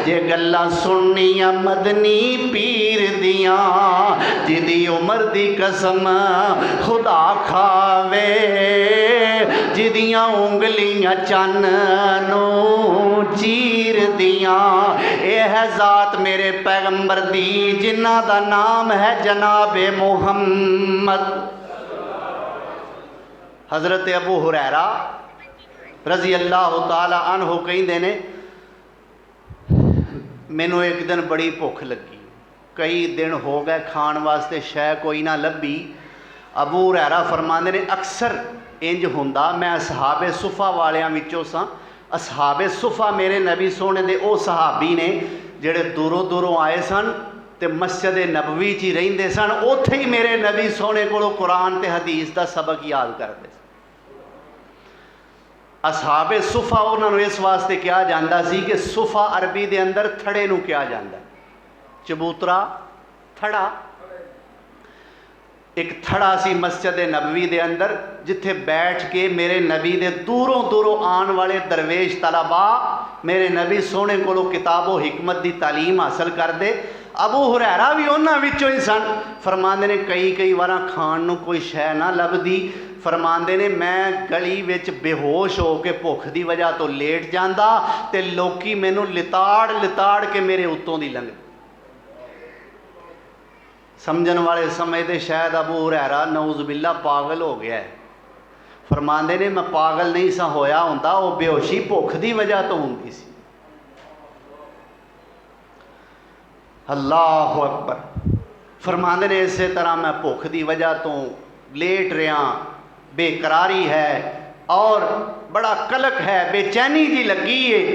जे गल्लां सुननियां मदनी पीर दियां जिदी उमर दी कसम खुदा खावे जिदियां उंगलियां चन्न नूं चीर दियां। यह है ज़ात मेरे पैगंबर दी जिन्हां दा नाम है जनाबे मुहम्मद। हज़रत अबू हुरैरा रज़ी अल्लाह तआला अन्हु कहंदे ने मैनू एक दिन बड़ी भुख लगी कई दिन हो गए खाण वास्ते शै कोई ना लभी। अबू हुरैरा फरमाते ने अक्सर इंज हुंदा मैं असहाबे सुफा वालियां विचों सां। असहाबे सुफा मेरे नबी सोने दे ओ सहाबी ने जिहड़े दूरों दूरों आए सन ते मस्जिद नबवी च ही रहिंदे सन उत्थे ही मेरे नबी सोने कोलों कुरान ते हदीस दा सबक याद करदे। असहाबे सुफा उन्होंने इस वास्ते कहा जाता सी कि सुफा अरबी के अंदर थड़े नूं कहा जाता चबूतरा थड़ा एक थड़ा सी मस्जिद नबवी के अंदर जिथे बैठ के मेरे नबी दे दूरों दूरों आने वाले दरवेश तलबा मेरे नबी सोने कोलों किताबो हिकमत की तालीम हासिल करते। अबू हुरैरा भी उन्हां विचों ही सन। फरमांदे ने कई बार खाण नूं कोई शै ना लभदी फरमांदे ने मैं गली विच बेहोश हो के भुख की वजह तो लेट जांदा ते लोकी मैनू लिताड़ के मेरे उत्तों दी लंघ। समझण वाले समझते शायद अबू हुरैरा नऊज़ बिल्ला पागल हो गया है। फरमांदे ने मैं पागल नहीं सा होया हुंदा वो बेहोशी भुख की वजह तो हुंदी सी। अल्लाह अकबर। फरमांदे ने इस तरह मैं भुख की वजह तो लेट रहा बेकरारी है और बड़ा कलक है बेचैनी जी लगी है।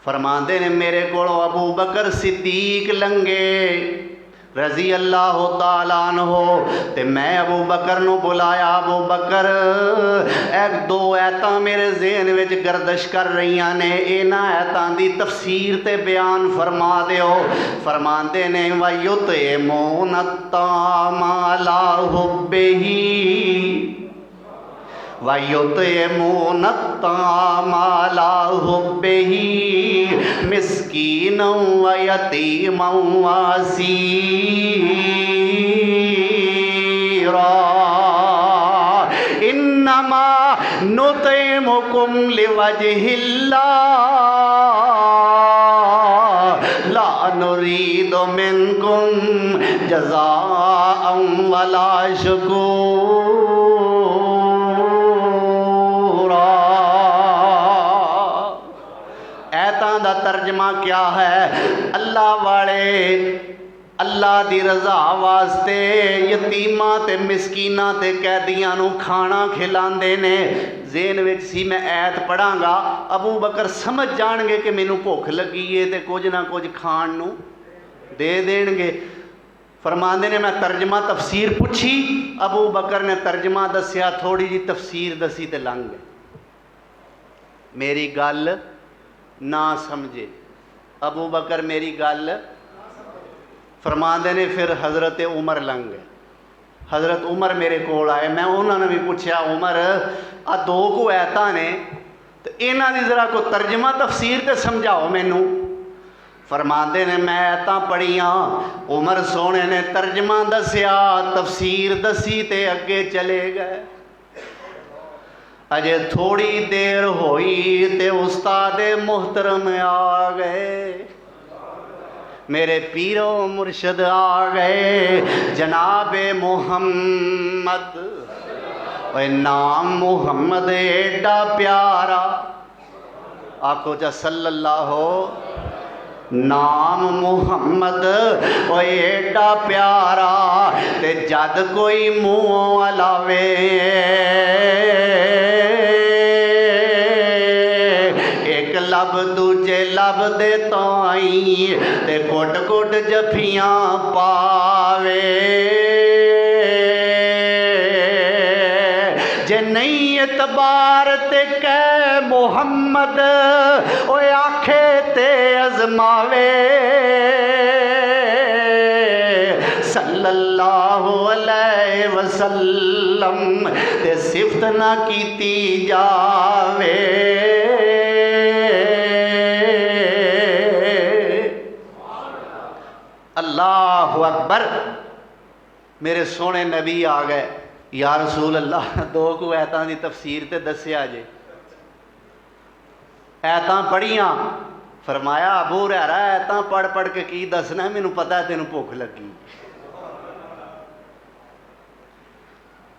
फरमांदे ने मेरे को अबू बकर सिद्दीक लंघे रजी अल्लाह तआला अन्हो। ते मैं अबू बकर नू बुलाया, अबू बकर एक दो ऐतां मेरे ज़हन विच गर्दिश कर रही ने, इन्हां ऐतां दी तफसीर ते बयान फरमा दिओ। फरमांदे ने वयुतइमून अत्तामा अला हुब्बिही वयुतइमून अत्तामा अला हुब्बिही मिस्कीनन व यतीमन व असीरा इन्नमा नुतिमुकुम लिवजहिल्लाह ला नुरीदु मिनकुम जज़ाअन वला शुकूरा। ऐतां दा तर्जमा क्या है? अल्लाह वाले अल्लाह दी रज़ा वास्ते यतीमां ते मिसकीनां ते कैदियां नू खाना खिलांदे ने। ज़हन विच सी मैं ऐत पढ़ांगा, अबू बकर समझ जाणगे कि मैनू भुख लगी है ते कुछ ना कुछ खाण नू दे देणगे। फरमांदे ने मैं तर्जमा तफसीर पुछी, अबू बकर ने तर्जमा दसिया, थोड़ी जी तफसीर दसी ते लंघ गए। मेरी गल ना समझे अबू बकर, मेरी गल फरमांदे ने। फिर हज़रत उमर लंघ गए। हज़रत उमर मेरे कोल आए, मैं उन्होंने भी पूछा, उमर आ दो को ऐतां ने तो इन्हां दी ज़रा को तर्जमा तफसीर ते समझाओ मैनू। फरमांदे ने मैं ऐतां पढ़ियां। उमर सोने ने तर्जमा दसिया, तफसीर दसी ते अगे चले गए। अजे थोड़ी देर होई ते उस्ताद मोहतरम आ गए, मेरे पीरो मुर्शद आ गए। जनाबे मोहम्मद, नाम मोहम्मद एडा प्यारा, आखो जा सल्लल्लाहु। नाम मुहम्मद ओ एडा प्यारा ते जद कोई मुँह अलावे एक लब दूजे लब दे ताई ते कुट कुट जफियां पावे। जे नहीं एतबार ते कह मुहम्मद ओ आखे ते अजमावे। सल्लल्लाहु अलैहि वसल्लम ते सिफत ना कीती जावे। अल्लाहु अकबर। मेरे सोने नबी आ गए। या रसूल अल्लाह, दो को ऐतां दी तफसीर ते दस्या जे। ऐतां पढ़ियां। फरमाया अबू हुरैरा ऐतां पढ़ पढ़ के की दसना, मैनू पता है तेनू भुख लगी।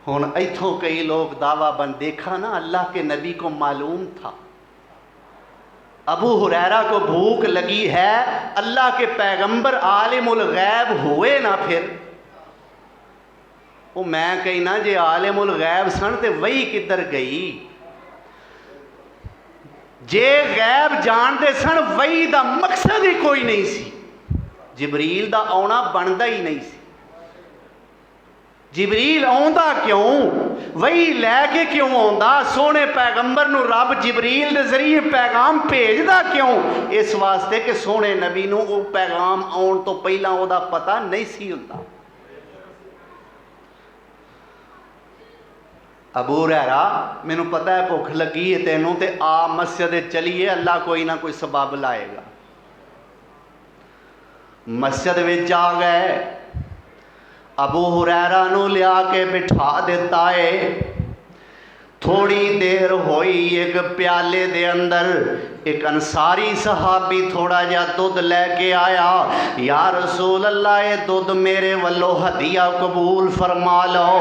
हुण इत्थों कई लोग दावा बन देखा ना, अल्लाह के नबी को मालूम था अबू हुरैरा को भूख लगी है। अल्लाह के पैगंबर आलिमुल गैब हुए ना, फिर वो मैं कहना जे आलिमुल गैब सन ते वही किधर गई। जे गैब जानते सन वही दा मकसद ही कोई नहीं सी। जिबरील दा आउणा बनदा ही नहीं सी। जिबरील आउंदा क्यों, वही लैके क्यों आउंदा? सोने पैगंबर नू रब जिबरील दे जरिए पैगाम भेजदा क्यों? इस वास्ते कि सोने नबी नू वो पैगाम आउण तो पहला ओदा पता नहीं सी हुंदा। अबू हुरैरा मैनू पता है भुख लगी है तेनों, ते आ मस्जिद चलीए, अल्लाह कोई ना कोई सबब लाएगा। मस्जिद विच आ गए। अबू हुरैरा नू लिया के बिठा दिता है। थोड़ी देर होई, एक प्याले दे अंदर एक अंसारी सहाबी थोड़ा जा दुध लैके आया। या रसूल अल्लाह, ये दुध मेरे वल्लों हदिया कबूल फरमा लो।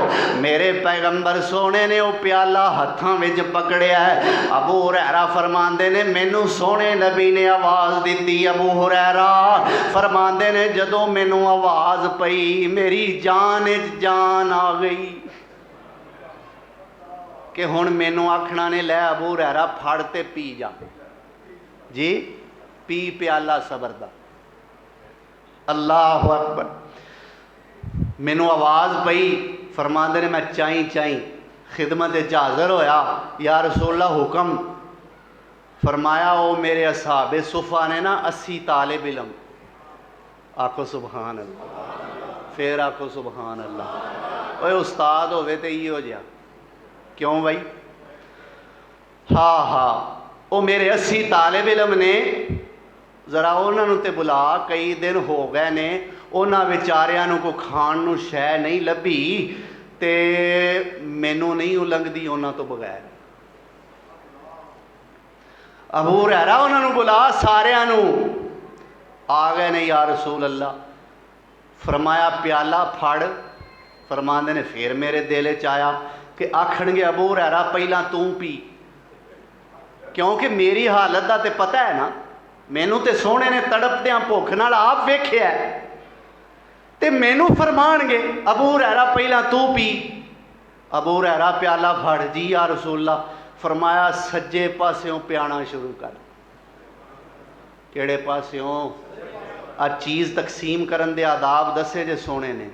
मेरे पैगंबर सोने ने वो प्याला हत्थां विच पकड़िया है। अबू हुरैरा फरमांदे ने मैनू सोने नबी ने आवाज़ दी। अबू हुरैरा फरमांदे ने जदों मैनू आवाज़ पई मेरी जान विच जान आ गई कि हुण मैनू आखना ने लै अबू हुरैरा फड़ ते पी जा जी, पी प्याला सबर दा। अल्लाह अकबर। मैनू आवाज़ पई, फरमाते ने मैं चाई चाई खिदमत हाज़र होया, या रसूल अल्लाह हुक्म। फरमाया वो मेरे असहाबे सुफ़ा ने ना 80 तालिब इल्म, आखो सुबहान अल्लाह, फिर आखो सुबहान अल्लाह। ओए उस्ताद होवे ते इहो जिहा क्यों बई? हाँ हाँ, वो मेरे 80 तालिब इल्म ने, जरा उन्होंने तो बुला, कई दिन हो गए ने उन्होंने बेचारियां को खाण नूं शै नहीं लभी, ते मैनू नहीं उलंघदी उन्होंने तो बगैर। अबू हुरैरा उन्होंने बुला, सारियां नूं आ गए ने या रसूल अल्लाह। फरमाया प्याला फड़। फरमाते ने फिर मेरे दिल च आया कि आखणगे अबू हुरैरा पहला तू पी, क्योंकि मेरी हालत का तो पता है ना, मैनू तो सोहणे ने तड़पदियां भुख नाल आप वेख्या, ते मैनू फरमाणगे अबू हुरैरा पहला तू पी। अबू हुरैरा प्याला फड़, जी या रसूल अल्लाह। फरमाया सज्जे पास्यों पियाना शुरू कर। किहड़े पास्यों? आ चीज़ तकसीम करन दे आदाब दसे जे सोहणे ने,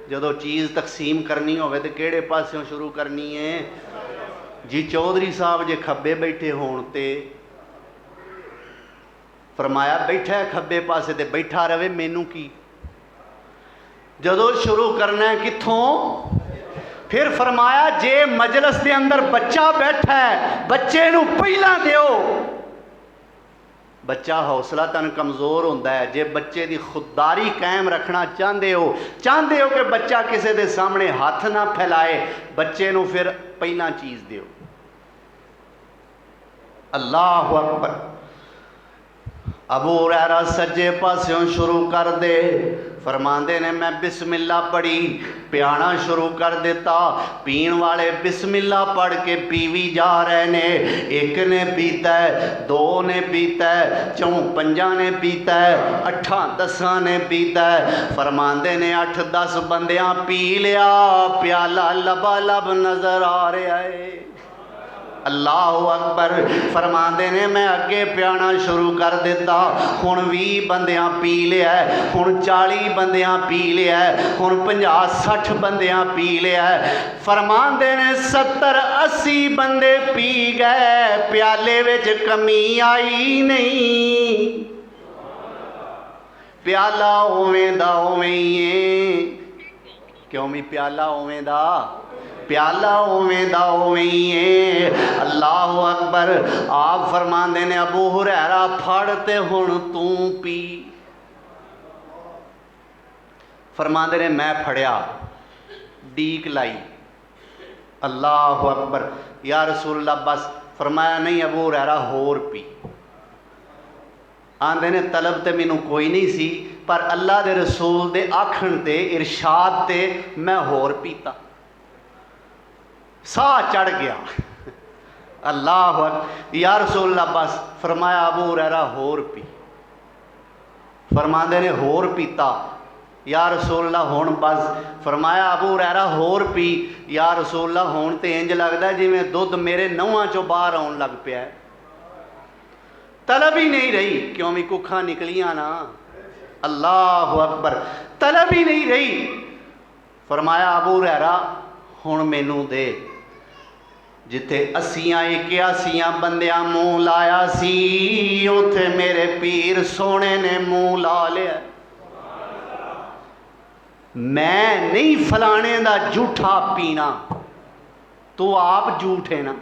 जदों चीज़ तकसीम करनी होवे ते किहड़े पास्यों शुरू करनी है जी? चौधरी साहब जे खब्बे बैठे होण ते फरमाया बैठा है खब्बे पासे ते बैठा रहे, मैनू की। जदों शुरू करना है कित्थों? फिर फरमाया जे मजलस के अंदर बच्चा बैठा है, बच्चे नू पहला दिओ। बच्चा हौसला तन कमज़ोर होंदा है, जे बच्चे की खुददारी कायम रखना चाहते हो कि बच्चा किसी के सामने हाथ ना फैलाए, बच्चे नू फिर पहला चीज़ दिओ। अल्लाह अकबर। अबू हुरैरा सज्जे पास्यों शुरू कर दे। फरमाते ने मैं बिस्मिल्ला पढ़ी, पियाना शुरू कर दिता। पीण वाले बिस्मिल्ला पढ़ के पीवी जा रहे ने। एक ने पीता है, दो ने पीता है, चौं पंजा ने पीता है, 8-10 ने पीता है। फरमाते ने 8-10 बंदियां पी लिया, प्याला लबालब नजर आ रहा है। अल्लाह अकबर। फरमाते ने मैं अगे पियाना शुरू कर दिता, हुण 20 बंदियां पी लिया, हुण 40 बंदियां पी लिया, हुण 50-60 बंदियां पी लिया। फरमाते ने 70-80 बंदे पी गए, प्याले विच कमी आई नहीं। प्याला उवें दा उवें ही है। क्यों भी प्याला उवें दा? प्याला उवें दा उवें ही है। अल्लाह अकबर। आप फरमाते ने अबू हुरैरा फड़ ते हुण तू पी। फरमाते ने मैं फड़िया, डीक लाई। अल्लाह अकबर। या रसूल अल्लाह बस। फरमाया नहीं अबू हुरैरा होर पी। आंदे ने तलब ते मैनू कोई नहीं सी, पर अल्लाह दे रसूल दे आखण ते इरशाद ते मैं होर पीता, साह चढ़ गया। अल्लाह अकबर। या रसूल अल्लाह बस। फरमाया अबू हुरैरा होर पी। फरमाते ने होर पीता। या रसूल अल्लाह हुण बस। फरमाया अबू हुरैरा होर पी। या रसूल अल्लाह हुण ते इंज लगदा जिवें दुध मेरे नहुआं चों बाहर आउण लग पिया है। तलब ही नहीं रही, क्यों भी कुखा निकलियां ना। अल्लाह अकबर। तलब ही नहीं रही। फरमाया अबू हुरैरा हुण मैनू दे। जिथे 80-81 बंदियां मुँह लाया सी, उथे मेरे पीर सोने ने मुँह ला लिया। मैं नहीं फलाने दा झूठा पीना, तू आप झूठ है ना।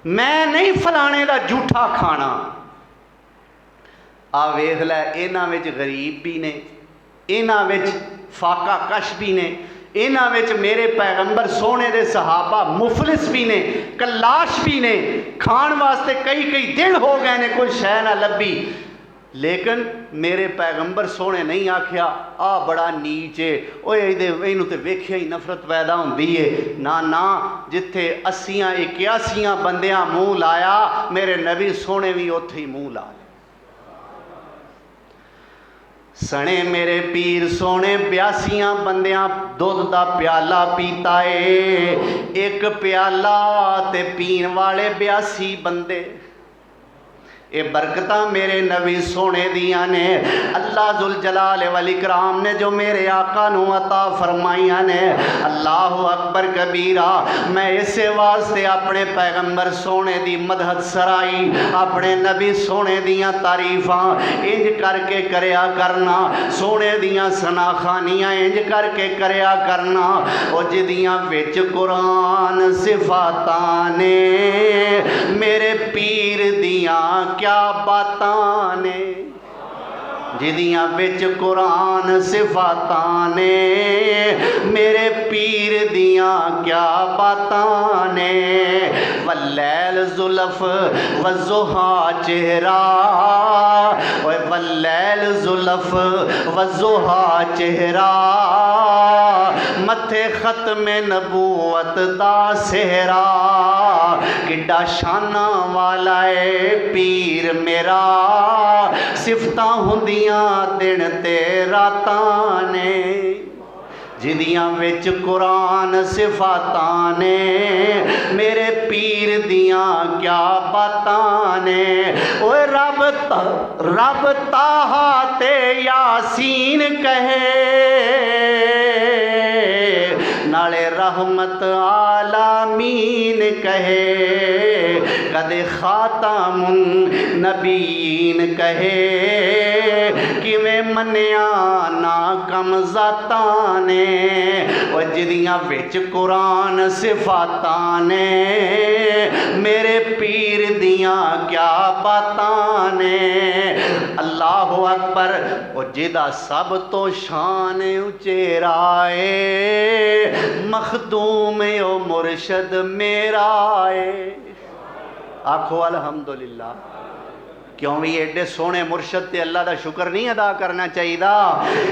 मैं नहीं फलाने दा झूठा खाना। आ वेख लै, इन्हां विच गरीब भी ने, इन्हां विच फाका कश भी ने, इन्हां विच मेरे पैगंबर सोने दे सहाबा मुफलिस भी ने, कलाश भी ने। खाण वास्ते कई दिन हो गए ने, कोई शै ना लभी, लेकिन मेरे पैगंबर सोने नहीं आख्या आ बड़ा नीच है, ओए इनू तो वेख्या ही नफरत पैदा होंदी है। ना ना, जिथे 80-81 बंदियां मुँह लाया, मेरे नबी सोने भी उत्थे ही मुँह ला लिया। सने मेरे पीर सोने 82 बंदियां दुध का प्याला पीता है। एक प्याला ते पीन वाले 82 बंदे। ये बरकतां मेरे नबी सोने दियां ने। अल्लाह जुल जलाल वल इकराम ने जो मेरे आका नू अता फरमाइयां ने। अल्लाह अकबर कबीरा। मैं इसे वास्ते अपने पैगंबर सोने दी मदहत सराई, अपने नबी सोने दियां तारीफां इंज करके करया करना, सोने दियां सनाखानियां इंज करके करया करना। ओ जिदियां विच कुरान सिफातां ने, मेरे पीर दियां क्या बातां ने। जिदियां विच कुरान सिफातां ने, मेरे पीर दियां क्या बातां ने। वल्लैल जुल्फ वज़ुहा चेहरा, ओए वल्लैल जुल्फ वज़ुहा चेहरा, मथे खत्मे नबूवत दा सेहरा। किड्डा शाना वाला है पीर मेरा, सिफतां हुंदियां दिन ते रातां ने। जिदियां विच कुरान सिफातां ने, मेरे पीर दियां क्या बातां ने। ओए रब ताहा ते यासीन कहे, नाले रहमत आलामीन कहे। कदे खातामुन नबीन कहे, किवें मन्या ना कम जातां ने। ओ जिदियां विच कुरान सिफातां ने, मेरे पीर दियां क्या बातां ने। अल्लाह अकबर। ओ जिदा सब तो शान उचेरा है, मखदूम ओ मुर्शद मेरा है। आखो अल्हम्दुलिल्लाह। क्यों भी एडे सोहने मुर्शद ते अल्लाह दा शुक्र नहीं अदा करना चाहिए।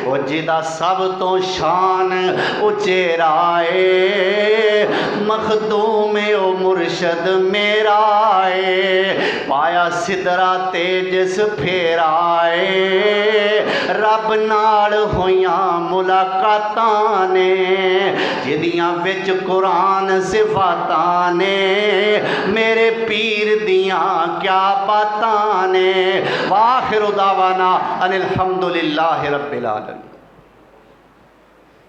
ओ जिदा सब तो शान उचेरा है, मखदूम ओ मुर्शद मेरा है। पाया सिदरा ते जिस फेरा है, रब नाल होइयां मुलाकातां ने। जिदियां विच कुरान सिफातां ने, मेरे पीर दियां क्या बातां ने। वाखिर दावाना अनिल हम्दुलिल्लाहि रब्बिल आलमीन।